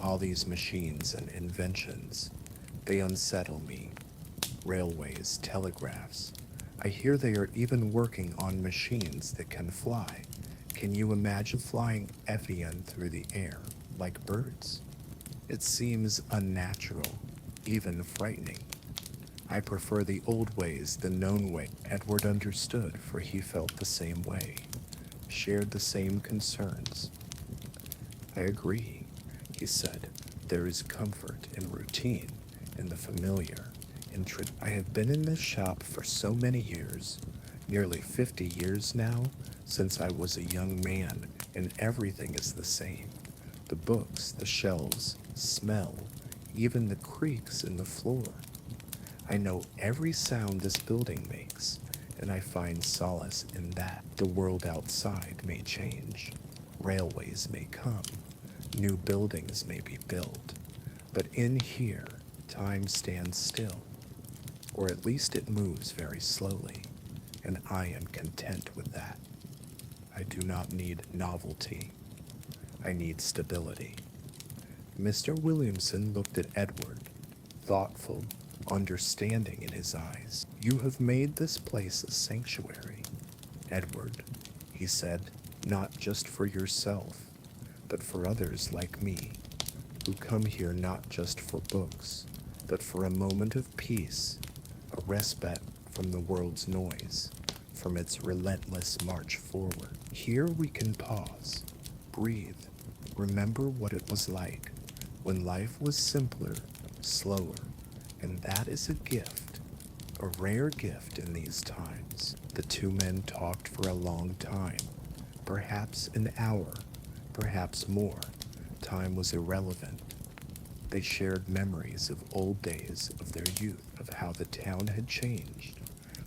All these machines and inventions. They unsettle me. Railways, telegraphs. I hear they are even working on machines that can fly. Can you imagine flying Evian through the air like birds? It seems unnatural, even frightening. I prefer the old ways, the known way. Edward understood, for he felt the same way, shared the same concerns. I agree, he said. There is comfort in routine, in the familiar. I have been in this shop for so many years, nearly 50 years now, since I was a young man, and everything is the same. The books, the shelves, smell, even the creaks in the floor. I know every sound this building makes, and I find solace in that. The world outside may change, railways may come, new buildings may be built, but in here, time stands still, or at least it moves very slowly, and I am content with that. I do not need novelty. I need stability. Mr. Williamson looked at Edward, thoughtful, understanding in his eyes. You have made this place a sanctuary, Edward, he said, not just for yourself, but for others like me, who come here not just for books, but for a moment of peace, a respite from the world's noise, from its relentless march forward. Here we can pause, breathe, remember what it was like when life was simpler, slower, and that is a gift, a rare gift in these times. The two men talked for a long time, perhaps an hour, perhaps more. Time was irrelevant. They shared memories of old days, of their youth, of how the town had changed,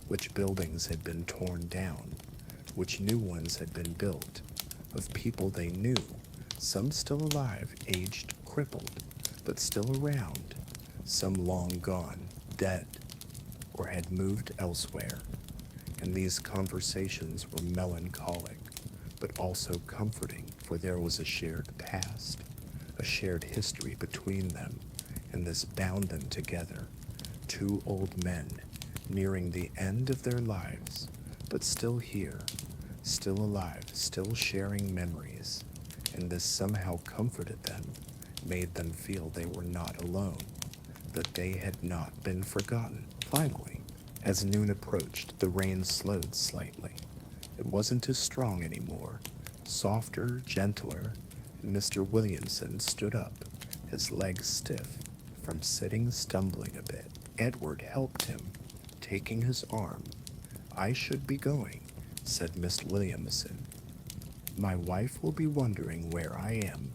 which buildings had been torn down, which new ones had been built, of people they knew, some still alive, aged, crippled, but still around, some long gone, dead, or had moved elsewhere. And these conversations were melancholic, but also comforting, for there was a shared past, a shared history between them, and this bound them together. Two old men, nearing the end of their lives, but still here, still alive, still sharing memories, and this somehow comforted them, made them feel they were not alone, that they had not been forgotten. Finally, as noon approached, the rain slowed slightly. It wasn't as strong anymore, softer, gentler, and Mr. Williamson stood up, his legs stiff from sitting stumbling a bit. Edward helped him, taking his arm. I should be going, said Miss Williamson. My wife will be wondering where I am,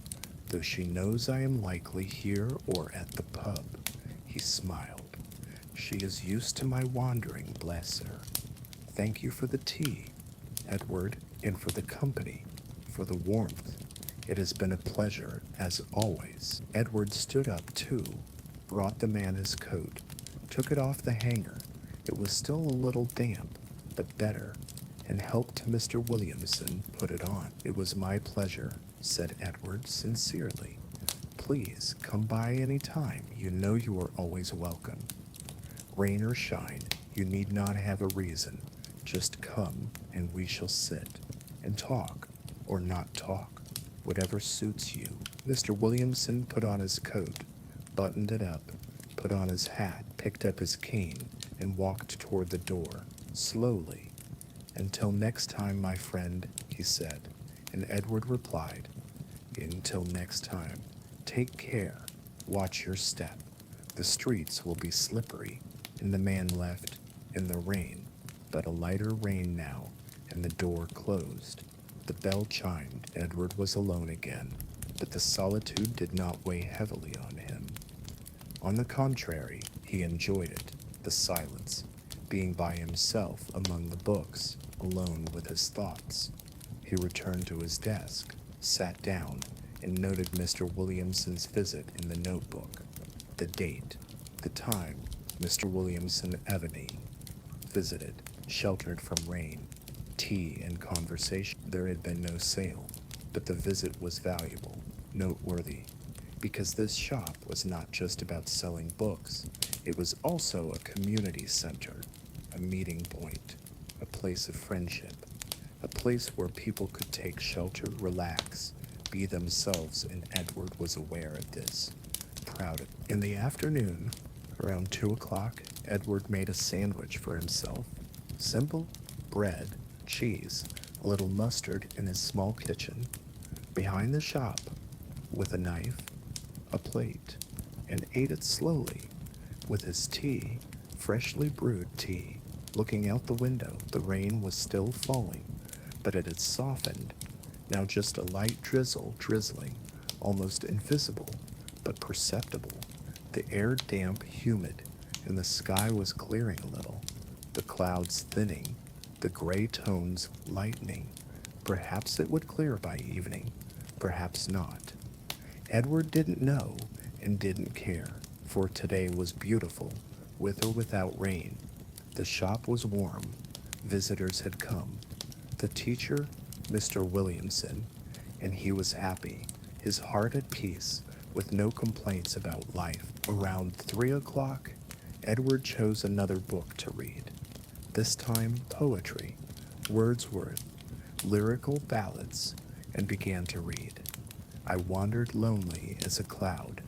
though she knows I am likely here or at the pub. He smiled. She is used to my wandering, bless her. Thank you for the tea, Edward, and for the company, for the warmth. It has been a pleasure, as always. Edward stood up, too, brought the man his coat, took it off the hanger. It was still a little damp, but better, and helped Mr. Williamson put it on. It was my pleasure, said Edward sincerely. Please come by any time. You know you are always welcome. Rain or shine, you need not have a reason. Just come, and we shall sit and talk, or not talk, whatever suits you. Mr. Williamson put on his coat, buttoned it up, put on his hat, picked up his cane, and walked toward the door, slowly. Until next time, my friend, he said, And Edward replied, "Until next time, take care, watch your step. The streets will be slippery." And the man left in the rain, but a lighter rain now, and the door closed. The bell chimed. Edward was alone again, but the solitude did not weigh heavily on him. On the contrary, he enjoyed it, the silence, being by himself among the books, alone with his thoughts. He returned to his desk, sat down, and noted Mr. Williamson's visit in the notebook. The date, the time, Mr. Williamson Evening, visited, sheltered from rain, tea and conversation. There had been no sale, but the visit was valuable, noteworthy, because this shop was not just about selling books, it was also a community center, a meeting point, a place of friendship, a place where people could take shelter, relax, be themselves, and Edward was aware of this, proud of it. In the afternoon, around 2 o'clock, Edward made a sandwich for himself. Simple: bread, cheese, a little mustard in his small kitchen, behind the shop, with a knife, a plate, and ate it slowly, with his tea, freshly brewed tea, looking out the window. The rain was still falling, but it had softened, now just a light drizzle drizzling, almost invisible, but perceptible. The air damp, humid, and the sky was clearing a little, the clouds thinning, the gray tones lightening. Perhaps it would clear by evening, perhaps not. Edward didn't know and didn't care, for today was beautiful, with or without rain. The shop was warm. Visitors had come. The teacher, Mr. Williamson, and he was happy, his heart at peace, with no complaints about life. Around 3 o'clock, Edward chose another book to read. This time, poetry, Wordsworth, lyrical ballads, and began to read. "I wandered lonely as a cloud,"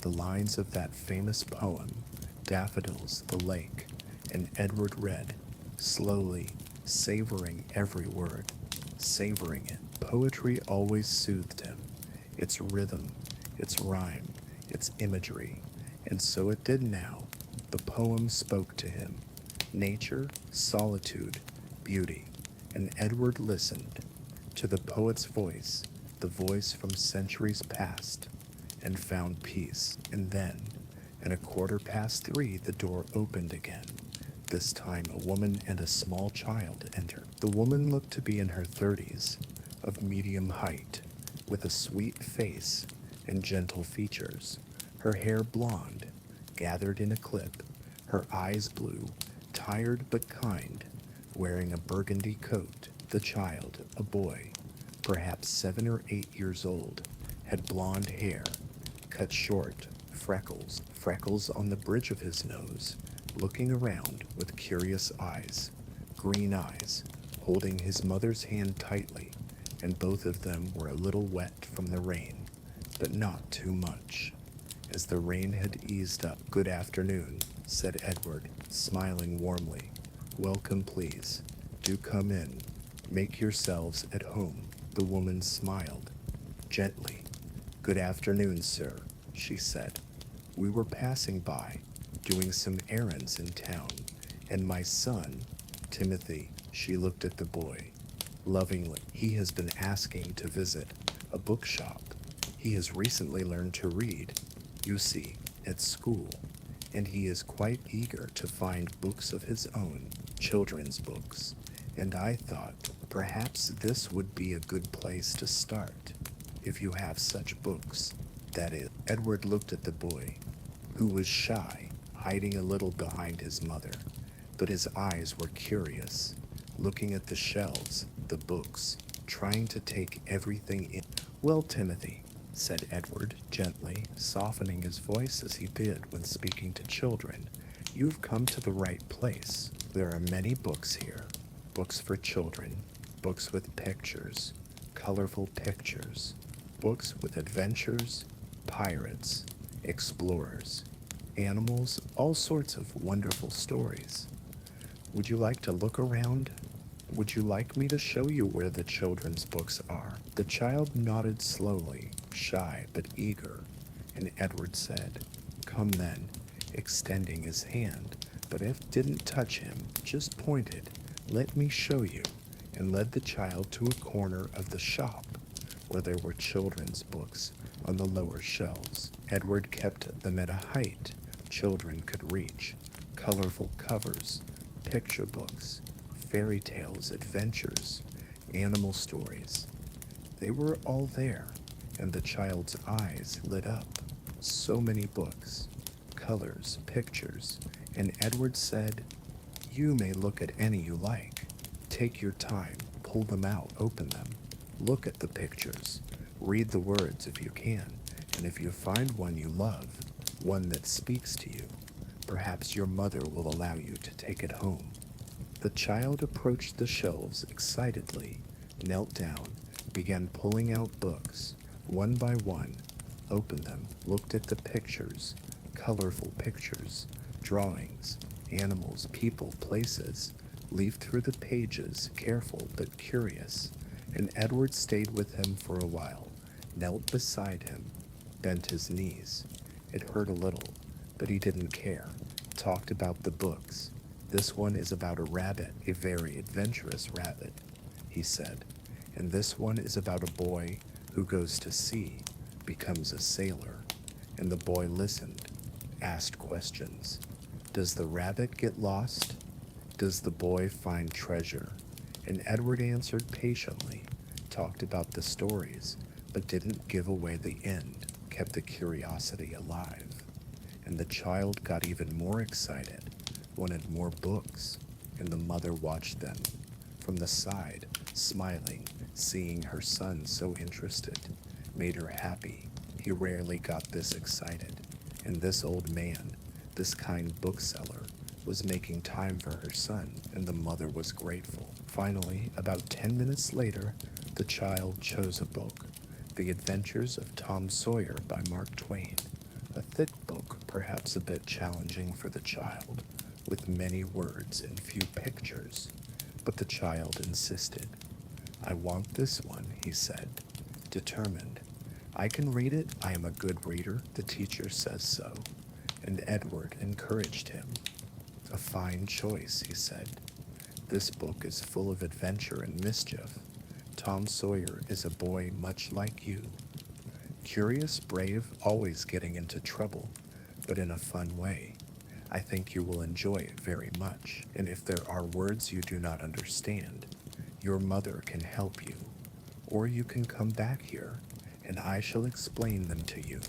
the lines of that famous poem, Daffodils, the Lake, and Edward read, slowly, savoring every word, savoring it. Poetry always soothed him, its rhythm, its rhyme, its imagery, and so it did now. The poem spoke to him, nature, solitude, beauty, and Edward listened to the poet's voice, the voice from centuries past, and found peace. And then, at 3:15, the door opened again. This time a woman and a small child entered. The woman looked to be in her 30s, of medium height, with a sweet face and gentle features, her hair blonde, gathered in a clip, her eyes blue, tired but kind, wearing a burgundy coat. The child, a boy, perhaps 7 or 8 years old, had blonde hair, cut short, freckles on the bridge of his nose, looking around with curious eyes, green eyes, holding his mother's hand tightly, and both of them were a little wet from the rain, but not too much. As the rain had eased up, "Good afternoon," said Edward, smiling warmly. "Welcome, please. Do come in. Make yourselves at home." The woman smiled, gently. "Good afternoon, sir," she said. "We were passing by, doing some errands in town, and my son, Timothy," she looked at the boy, lovingly. "He has been asking to visit a bookshop. He has recently learned to read, you see, at school, and he is quite eager to find books of his own, children's books, and I thought perhaps this would be a good place to start, if you have such books, that is." Edward looked at the boy, who was shy, hiding a little behind his mother, but his eyes were curious, looking at the shelves, the books, trying to take everything in. "Well, Timothy," said Edward gently, softening his voice as he did when speaking to children, "you've come to the right place. There are many books here, books for children, books with pictures, colorful pictures, books with adventures, pirates, explorers, animals, all sorts of wonderful stories. Would you like to look around?" Would you like me to show you where the children's books are? The child nodded slowly, shy but eager, and Edward said, Come then, extending his hand, but if didn't touch him, just pointed, Let me show you, and led the child to a corner of the shop where there were children's books on the lower shelves. Edward kept them at a height children could reach, colorful covers, picture books, fairy tales, adventures, animal stories. They were all there, and the child's eyes lit up. So many books, colors, pictures, and Edward said, You may look at any you like. Take your time, pull them out, open them. Look at the pictures, read the words if you can, and if you find one you love, one that speaks to you, perhaps your mother will allow you to take it home. The child approached the shelves excitedly, knelt down, began pulling out books, one by one, opened them, looked at the pictures, colorful pictures, drawings, animals, people, places, leafed through the pages, careful but curious, and Edward stayed with him for a while, knelt beside him, bent his knees. It hurt a little, but he didn't care, talked about the books. This one is about a rabbit, a very adventurous rabbit, he said, and this one is about a boy who goes to sea, becomes a sailor. And the boy listened, asked questions. Does the rabbit get lost? Does the boy find treasure? And Edward answered patiently, talked about the stories, but didn't give away the end, kept the curiosity alive. And the child got even more excited, wanted more books, and the mother watched them from the side, smiling, seeing her son so interested, made her happy. He rarely got this excited, and this old man, this kind bookseller, was making time for her son, and the mother was grateful. Finally, about 10 minutes later, the child chose a book, The Adventures of Tom Sawyer by Mark Twain, a thick book, perhaps a bit challenging for the child, with many words and few pictures, but the child insisted. I want this one, he said, determined. I can read it, I am a good reader, the teacher says so, and Edward encouraged him. A fine choice, he said. This book is full of adventure and mischief. Tom Sawyer is a boy much like you. Curious, brave, always getting into trouble, but in a fun way. I think you will enjoy it very much, and if there are words you do not understand, your mother can help you, or you can come back here, and I shall explain them to you.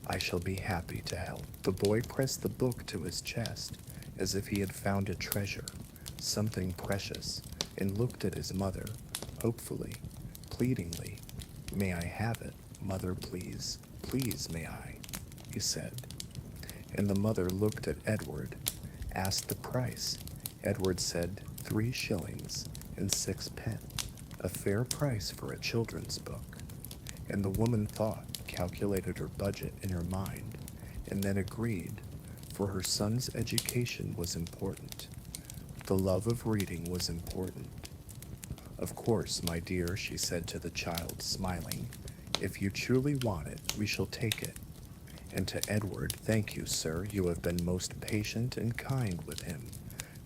I shall be happy to help. The boy pressed the book to his chest, as if he had found a treasure, something precious, and looked at his mother, hopefully, pleadingly. May I have it, mother, please, please may I, he said. And the mother looked at Edward, asked the price. Edward said 3 shillings and 6 pence, a fair price for a children's book. And the woman thought, calculated her budget in her mind, and then agreed, for her son's education was important. The love of reading was important. Of course, my dear, she said to the child, smiling, if you truly want it, we shall take it. And to Edward, thank you, sir, you have been most patient and kind with him.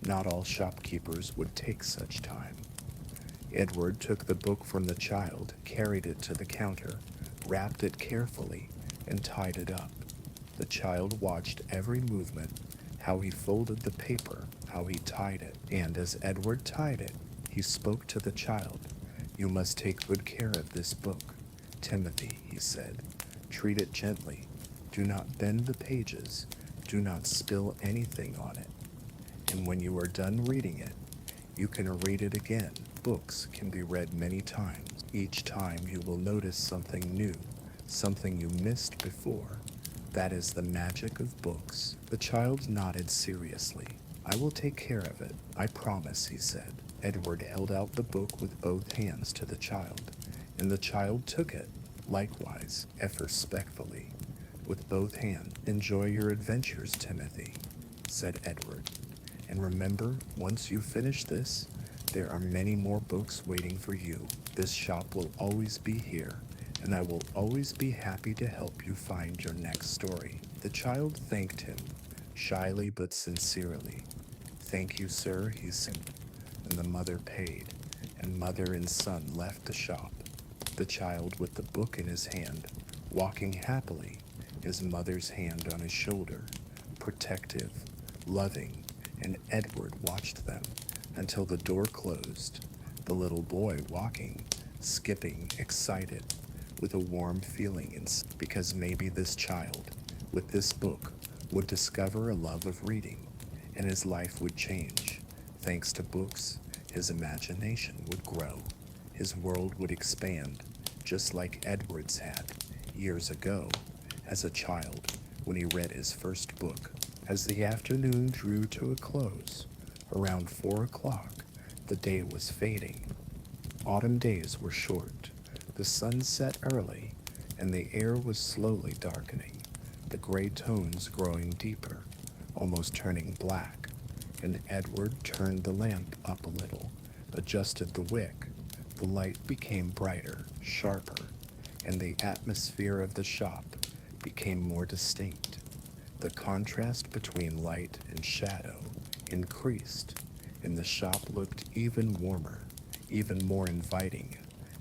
Not all shopkeepers would take such time. Edward took the book from the child, carried it to the counter, wrapped it carefully, and tied it up. The child watched every movement, how he folded the paper, how he tied it, and as Edward tied it, he spoke to the child. You must take good care of this book. Timothy, he said, treat it gently. Do not bend the pages. Do not spill anything on it. And when you are done reading it, you can read it again. Books can be read many times. Each time you will notice something new, something you missed before. That is the magic of books. The child nodded seriously. I will take care of it, I promise, he said. Edward held out the book with both hands to the child, and the child took it, likewise, respectfully, with both hands. Enjoy your adventures, Timothy, said Edward. And remember, once you finish this, There are many more books waiting for you. This shop will always be here, and I will always be happy to help you find your next story." The child thanked him, shyly but sincerely. "Thank you, sir," he said, and the mother paid, and mother and son left the shop. The child with the book in his hand, walking happily, his mother's hand on his shoulder, protective, loving, and Edward watched them until the door closed. The little boy walking, skipping, excited, with a warm feeling because maybe this child, with this book, would discover a love of reading, and his life would change. Thanks to books, his imagination would grow. His world would expand, just like Edward's had years ago as a child when he read his first book. As the afternoon drew to a close, around 4 o'clock, the day was fading. Autumn days were short. The sun set early, and the air was slowly darkening, the gray tones growing deeper, almost turning black, and Edward turned the lamp up a little, adjusted the wick. The light became brighter, sharper, and the atmosphere of the shop became more distinct. The contrast between light and shadow increased, and the shop looked even warmer, even more inviting.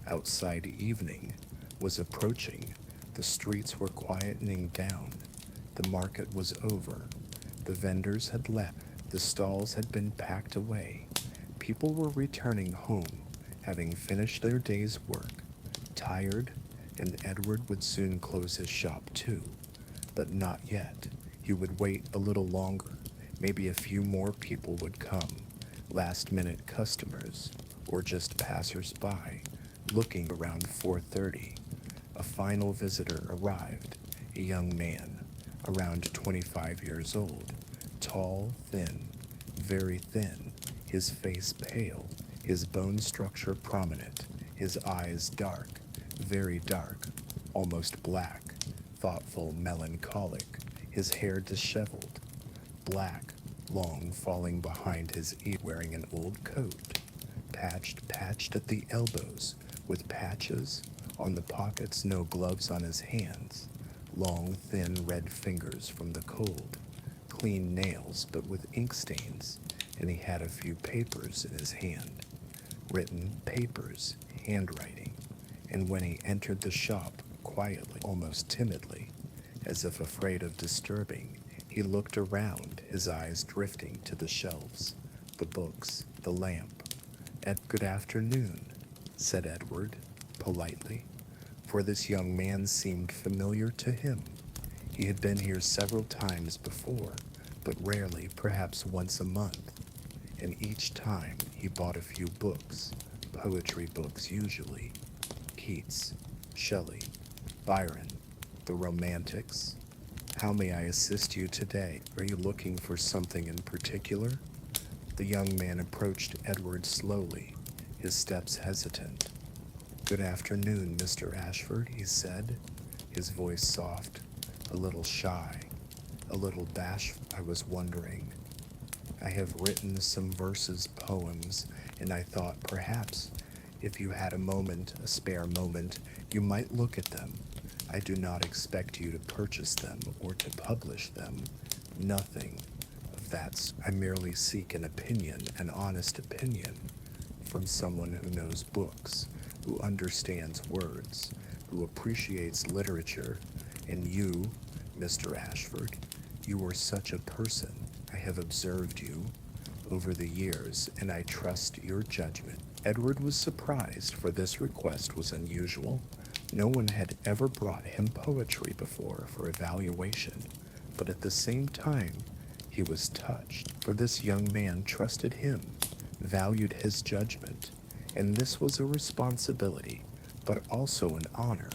Outside evening was approaching. The streets were quietening down. The market was over. The vendors had left. The stalls had been packed away. People were returning home, having finished their day's work, tired, and Edward would soon close his shop too. But not yet. He would wait a little longer. Maybe a few more people would come, last-minute customers, or just passers-by, looking. Around 4:30. A final visitor arrived, a young man, around 25 years old, tall, thin, very thin, his face pale, his bone structure prominent, his eyes dark, very dark, almost black, thoughtful, melancholic, his hair disheveled, black, long, falling behind his ear, wearing an old coat, patched at the elbows, with patches on the pockets, no gloves on his hands, long, thin, red fingers from the cold, clean nails but with ink stains, and he had a few papers in his hand, written papers, handwriting, and when he entered the shop, quietly, almost timidly, as if afraid of disturbing, he looked around, his eyes drifting to the shelves, the books, the lamp. "Good afternoon," said Edward, politely, for this young man seemed familiar to him. He had been here several times before, but rarely, perhaps once a month, and each time he bought a few books, poetry books usually, Keats, Shelley, Byron, the Romantics. "How may I assist you today? Are you looking for something in particular?" The young man approached Edward slowly, his steps hesitant. "Good afternoon, Mr. Ashford," he said, his voice soft, a little shy, a little bashful. "I was wondering. I have written some verses, poems, and I thought perhaps if you had a moment, a spare moment, you might look at them. I do not expect you to purchase them or to publish them. Nothing of that. I merely seek an opinion, an honest opinion, from someone who knows books, who understands words, who appreciates literature. And you, Mr. Ashford, you are such a person. I have observed you over the years, and I trust your judgment." Edward was surprised, for this request was unusual. No one had ever brought him poetry before for evaluation, but at the same time, he was touched, for this young man trusted him, valued his judgment, and this was a responsibility, but also an honor.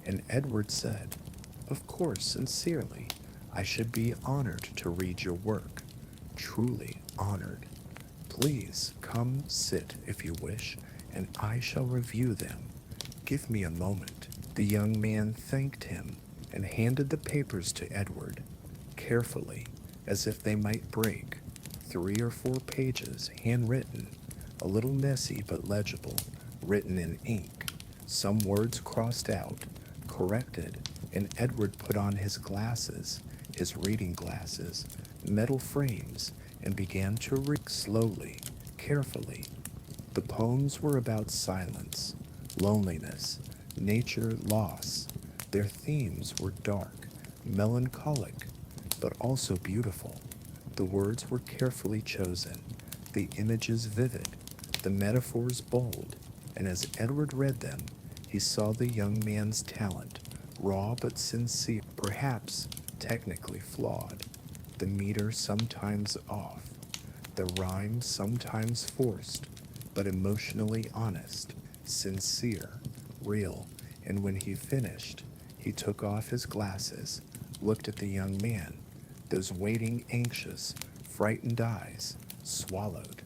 And Edward said, "Of course, sincerely, I should be honored to read your work, truly honored. Please come sit if you wish, and I shall review them. Give me a moment." The young man thanked him and handed the papers to Edward, carefully, as if they might break. 3 or 4 pages, handwritten, a little messy but legible, written in ink, some words crossed out, corrected, and Edward put on his glasses, his reading glasses, metal frames, and began to read slowly, carefully. The poems were about silence, loneliness, nature, loss. Their themes were dark, melancholic, but also beautiful. The words were carefully chosen, the images vivid, the metaphors bold, and as Edward read them, he saw the young man's talent, raw but sincere, perhaps technically flawed, the meter sometimes off, the rhyme sometimes forced, but emotionally honest, sincere, real, and when he finished, he took off his glasses, looked at the young man, those waiting, anxious, frightened eyes, swallowed,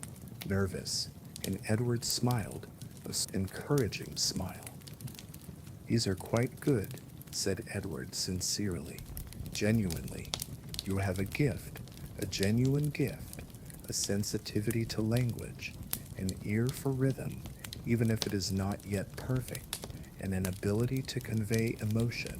nervous, and Edward smiled, an encouraging smile. These are quite good, said Edward sincerely, genuinely. You have a gift, a genuine gift, a sensitivity to language, an ear for rhythm, even if it is not yet perfect, and an ability to convey emotion,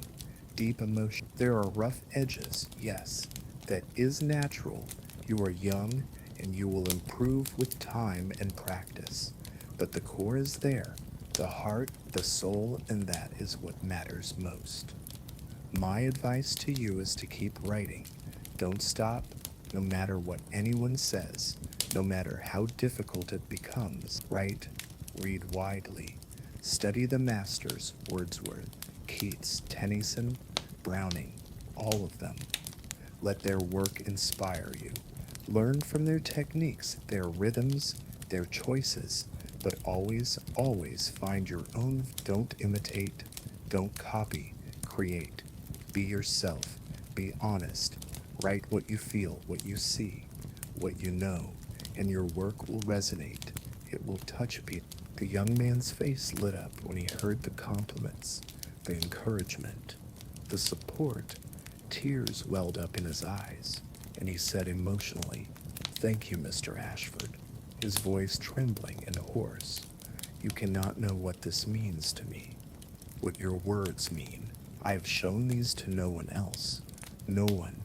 deep emotion. There are rough edges, yes, that is natural. You are young, and you will improve with time and practice. But the core is there, the heart, the soul, and that is what matters most. My advice to you is to keep writing. Don't stop, no matter what anyone says, no matter how difficult it becomes. Write, read widely. Study the masters, Wordsworth, Keats, Tennyson, Browning, all of them. Let their work inspire you. Learn from their techniques, their rhythms, their choices, but always, always find your own. Don't imitate, don't copy, create. Be yourself, be honest. Write what you feel, what you see, what you know, and your work will resonate. It will touch people. The young man's face lit up when he heard the compliments, the encouragement, the support. Tears welled up in his eyes, and he said emotionally, "Thank you, Mr. Ashford," his voice trembling and hoarse. "You cannot know what this means to me, what your words mean. I have shown these to no one else. No one.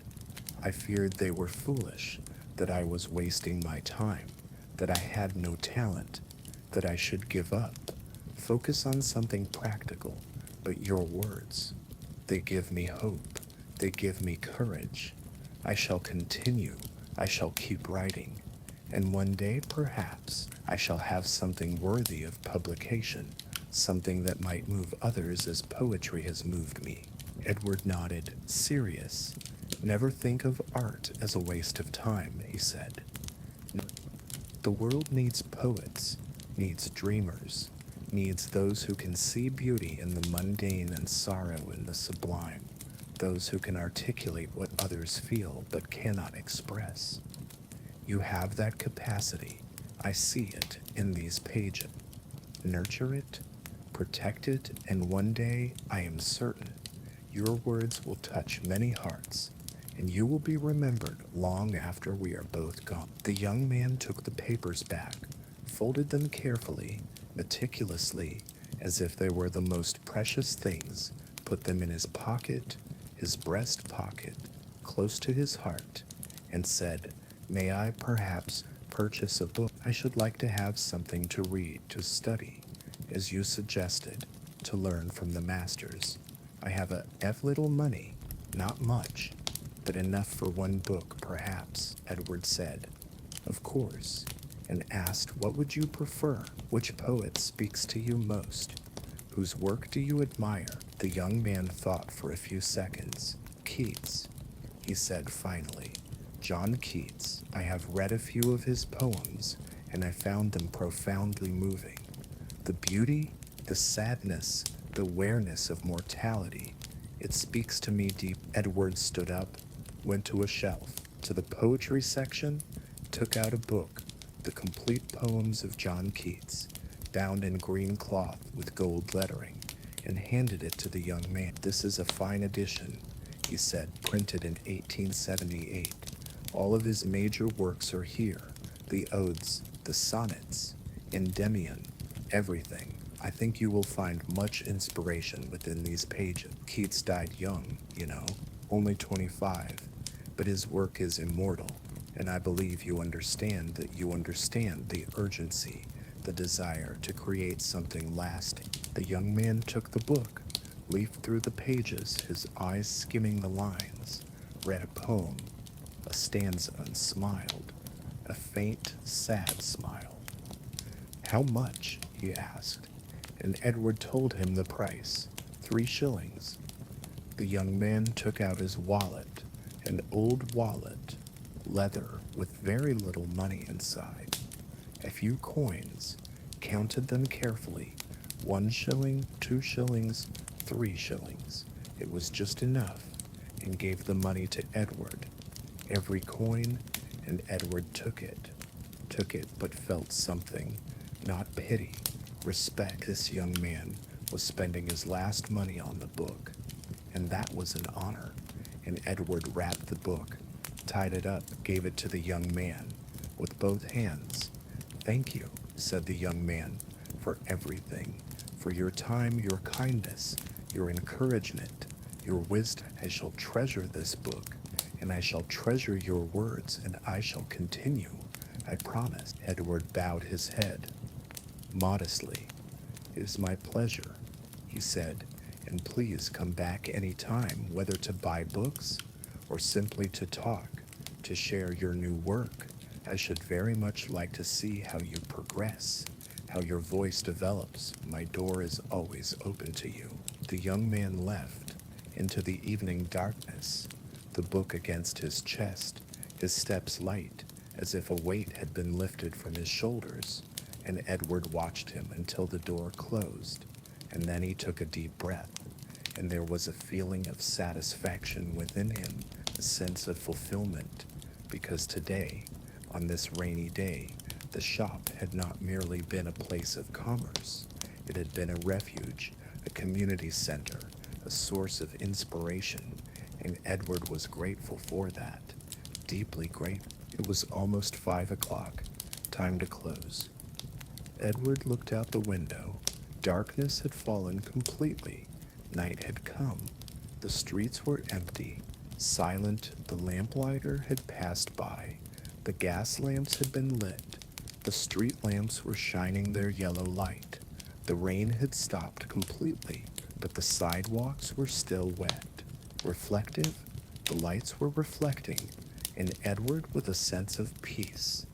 I feared they were foolish, that I was wasting my time, that I had no talent, that I should give up. Focus on something practical, but your words, they give me hope. They give me courage. I shall continue. I shall keep writing. And one day, perhaps, I shall have something worthy of publication, something that might move others as poetry has moved me." Edward nodded, serious. "Never think of art as a waste of time," he said. "The world needs poets, needs dreamers, needs those who can see beauty in the mundane and sorrow in the sublime, those who can articulate what others feel but cannot express. You have that capacity. I see it in these pages. Nurture it, protect it, and one day, I am certain, your words will touch many hearts, and you will be remembered long after we are both gone." The young man took the papers back, folded them carefully, meticulously, as if they were the most precious things, put them in his pocket, his breast pocket, close to his heart, and said, "May I perhaps purchase a book? I should like to have something to read, to study, as you suggested, to learn from the masters. I have little money, not much, but enough for one book, perhaps," Edward said. "Of course," and asked, "What would you prefer? Which poet speaks to you most? Whose work do you admire?" The young man thought for a few seconds. "Keats," he said finally. "John Keats. I have read a few of his poems, and I found them profoundly moving. The beauty, the sadness, the awareness of mortality, it speaks to me deep." Edward stood up, went to a shelf, to the poetry section, took out a book, the complete poems of John Keats, bound in green cloth with gold lettering, and handed it to the young man. "This is a fine edition," he said, "printed in 1878. All of his major works are here, the odes, the sonnets. Endymion, everything. I think you will find much inspiration within these pages. Keats died young, only 25, but his work is immortal, and I believe you understand that you understand the urgency, the desire to create something lasting. The young man took the book, leafed through the pages, his eyes skimming the lines, read a poem, a stanza, and smiled, a faint, sad smile. "How much?" he asked, and Edward told him the price, 3 shillings. The young man took out his wallet, an old wallet, leather with very little money inside, a few coins, counted them carefully, 1 shilling, 2 shillings, 3 shillings. It was just enough, and gave the money to Edward, every coin, and Edward took it, but felt something, not pity, respect. This young man was spending his last money on the book, and that was an honor. And Edward wrapped the book, tied it up, gave it to the young man with both hands. "Thank you," said the young man, "for everything, for your time, your kindness, your encouragement, your wisdom. I shall treasure this book, and I shall treasure your words, and I shall continue, I promise." Edward bowed his head modestly. "It is my pleasure," he said, "and please come back any time, whether to buy books or simply to talk, to share your new work. I should very much like to see how you progress, how your voice develops. My door is always open to you." The young man left into the evening darkness, the book against his chest, his steps light, as if a weight had been lifted from his shoulders, and Edward watched him until the door closed, and then he took a deep breath, and there was a feeling of satisfaction within him, a sense of fulfillment, because today, on this rainy day, the shop had not merely been a place of commerce. It had been a refuge, a community center, a source of inspiration, and Edward was grateful for that, deeply grateful. It was almost 5 o'clock, time to close. Edward looked out the window. Darkness had fallen completely. Night had come. The streets were empty, silent. The lamplighter had passed by. The gas lamps had been lit. The street lamps were shining their yellow light. The rain had stopped completely, but the sidewalks were still wet. Reflective, the lights were reflecting, and Edward, with a sense of peace,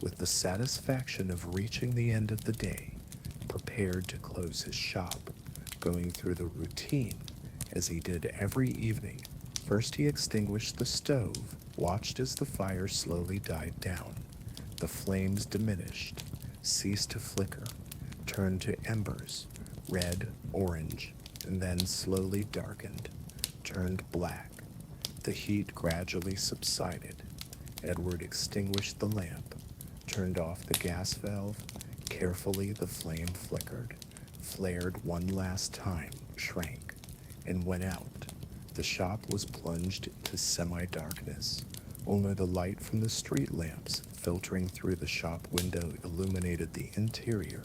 with the satisfaction of reaching the end of the day, prepared to close his shop, going through the routine as he did every evening. First he extinguished the stove, watched as the fire slowly died down. The flames diminished, ceased to flicker, turned to embers, red, orange, and then slowly darkened, turned black. The heat gradually subsided. Edward extinguished the lamp, turned off the gas valve. Carefully the flame flickered, flared one last time, shrank, and went out. The shop was plunged into semi-darkness. Only the light from the street lamps filtering through the shop window illuminated the interior,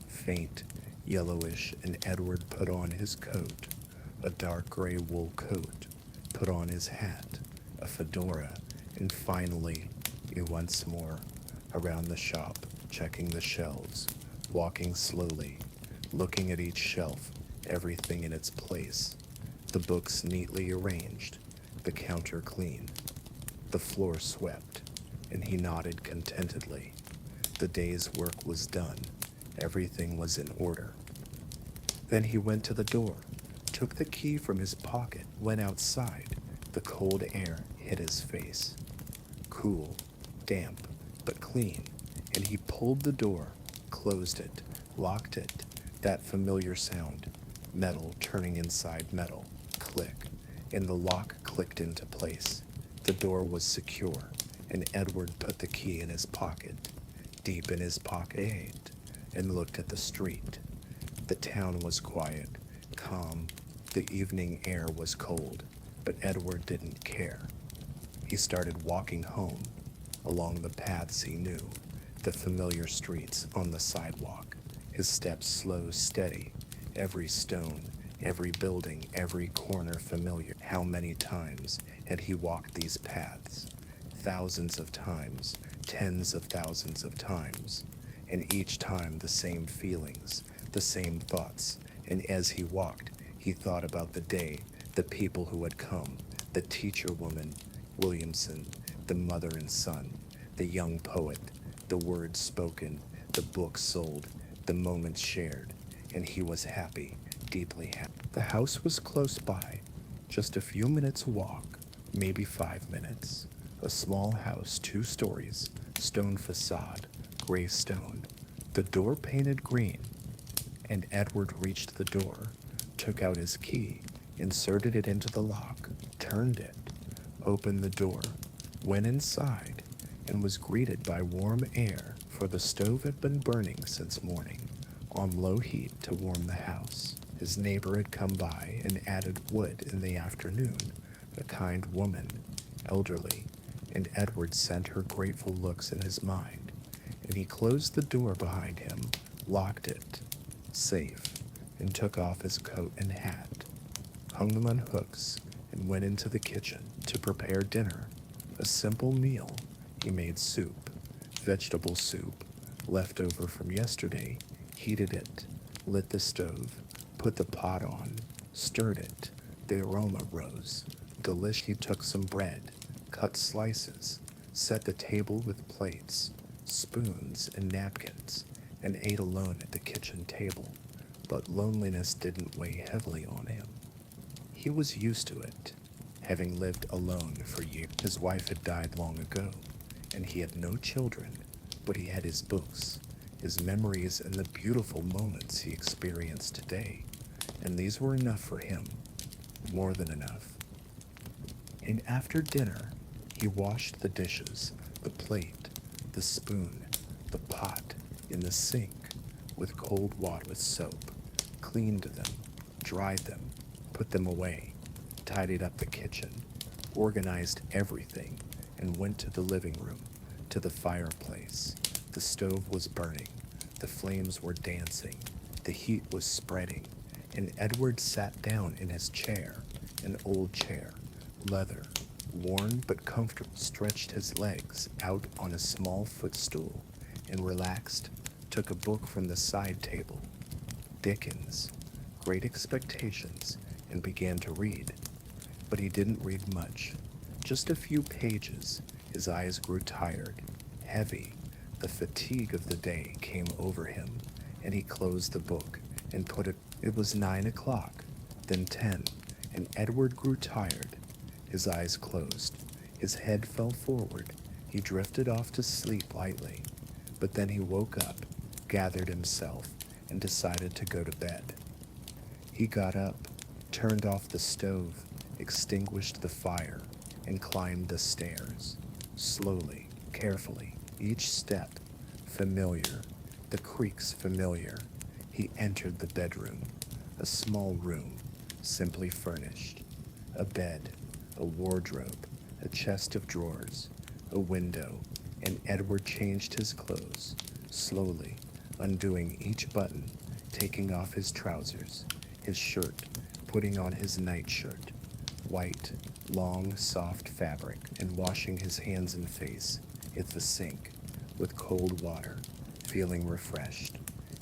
faint, yellowish, and Edward put on his coat, a dark gray wool coat, put on his hat, a fedora, and finally, he once more around the shop, checking the shelves, walking slowly, looking at each shelf, everything in its place, the books neatly arranged, the counter clean, the floor swept, and he nodded contentedly. The day's work was done. Everything was in order. Then he went to the door, took the key from his pocket, went outside. The cold air hit his face. Cool, damp, but clean, and he pulled the door, closed it, locked it. That familiar sound, metal turning inside metal, click, and the lock clicked into place. The door was secure, and Edward put the key in his pocket, deep in his pocket, and looked at the street. The town was quiet, calm. The evening air was cold, but Edward didn't care. He started walking home, along the paths he knew. the familiar streets on the sidewalk, his steps slow, steady, every stone, every building, every corner familiar. How many times had he walked these paths? Thousands of times, tens of thousands of times, and each time the same feelings, the same thoughts, and as he walked, he thought about the day, the people who had come, the teacher woman, Williamson, the mother and son, the young poet, the words spoken, the books sold, the moments shared, and he was happy, deeply happy. The house was close by, just a few minutes' walk, maybe 5 minutes. A small house, 2 stories, stone facade, gray stone, the door painted green. And Edward reached the door, took out his key, inserted it into the lock, turned it, opened the door, went inside, and was greeted by warm air, for the stove had been burning since morning, on low heat to warm the house. His neighbor had come by and added wood in the afternoon, a kind woman, elderly, and Edward sent her grateful looks in his mind, and he closed the door behind him, locked it, safe, and took off his coat and hat, hung them on hooks, and went into the kitchen to prepare dinner, a simple meal. He made soup, vegetable soup, left over from yesterday, heated it, lit the stove, put the pot on, stirred it. The aroma rose. Delish. He took some bread, cut slices, set the table with plates, spoons, and napkins, and ate alone at the kitchen table. But loneliness didn't weigh heavily on him. He was used to it, having lived alone for years. His wife had died long ago, and he had no children, but he had his books, his memories, and the beautiful moments he experienced today, and these were enough for him, more than enough. And after dinner, he washed the dishes, the plate, the spoon, the pot, in the sink, with cold water with soap, cleaned them, dried them, put them away, tidied up the kitchen, organized everything, and went to the living room, to the fireplace. The stove was burning, the flames were dancing, the heat was spreading, and Edward sat down in his chair, an old chair, leather, worn but comfortable, stretched his legs out on a small footstool, and relaxed, took a book from the side table, Dickens' Great Expectations, and began to read. But he didn't read much, just a few pages. His eyes grew tired, heavy. The fatigue of the day came over him, and he closed the book and put it. It was 9 o'clock, then 10, and Edward grew tired. His eyes closed. His head fell forward. He drifted off to sleep lightly, but then he woke up, gathered himself, and decided to go to bed. He got up, turned off the stove, extinguished the fire, and climbed the stairs, slowly, carefully, each step familiar, the creaks familiar. He entered the bedroom, a small room, simply furnished, a bed, a wardrobe, a chest of drawers, a window, and Edward changed his clothes, slowly, undoing each button, taking off his trousers, his shirt, putting on his nightshirt, white, long, soft fabric, and washing his hands and face at the sink with cold water, feeling refreshed,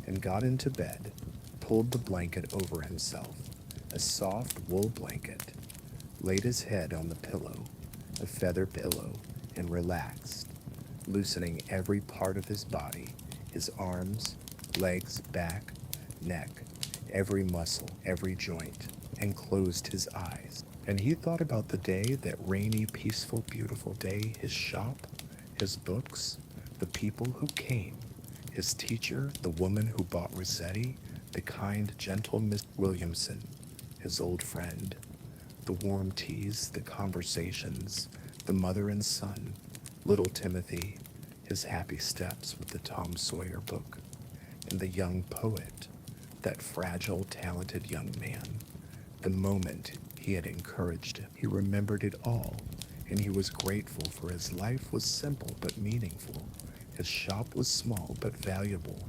and got into bed, pulled the blanket over himself, a soft wool blanket, laid his head on the pillow, a feather pillow, and relaxed, loosening every part of his body, his arms, legs, back, neck, every muscle, every joint, and closed his eyes. And he thought about the day, that rainy, peaceful, beautiful day, his shop, his books, the people who came, his teacher, the woman who bought Rossetti, the kind, gentle Miss Williamson, his old friend, the warm teas, the conversations, the mother and son, little Timothy, his happy steps with the Tom Sawyer book, and the young poet, that fragile, talented young man, the moment he had encouraged him. He remembered it all, and he was grateful, for his life was simple but meaningful, His shop was small but valuable,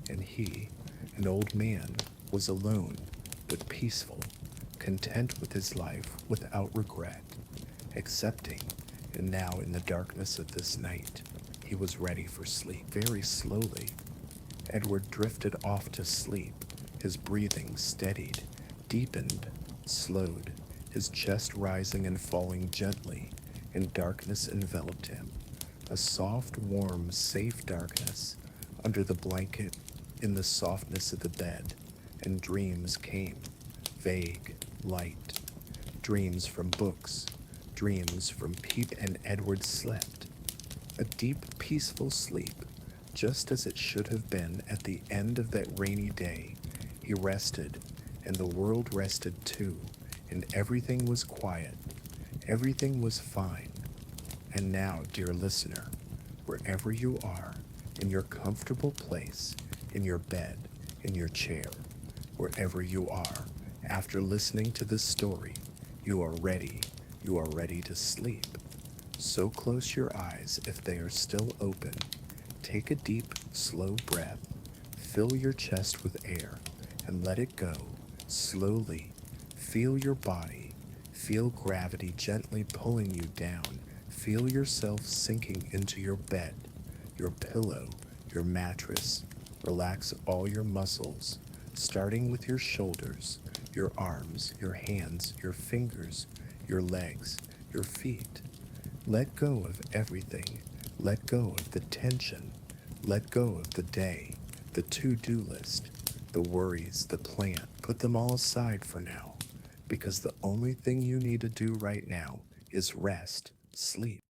and he, an old man, was alone but peaceful, content with his life without regret, accepting, and now in the darkness of this night, he was ready for sleep. Very slowly, Edward drifted off to sleep, his breathing steadied, deepened, slowed, his chest rising and falling gently, and darkness enveloped him. A soft, warm, safe darkness under the blanket in the softness of the bed, and dreams came, vague, light, dreams from books, dreams from Pete, and Edward slept. A deep, peaceful sleep, just as it should have been at the end of that rainy day. He rested, and the world rested too, and everything was quiet. Everything was fine. And now, dear listener, wherever you are, in your comfortable place, in your bed, in your chair, wherever you are, after listening to this story, you are ready. You are ready to sleep. So close your eyes if they are still open. Take a deep, slow breath. Fill your chest with air and let it go slowly. Feel your body. Feel gravity gently pulling you down. Feel yourself sinking into your bed, your pillow, your mattress. Relax all your muscles, starting with your shoulders, your arms, your hands, your fingers, your legs, your feet. Let go of everything. Let go of the tension. Let go of the day, the to-do list, the worries, the plan. Put them all aside for now, because the only thing you need to do right now is rest, sleep.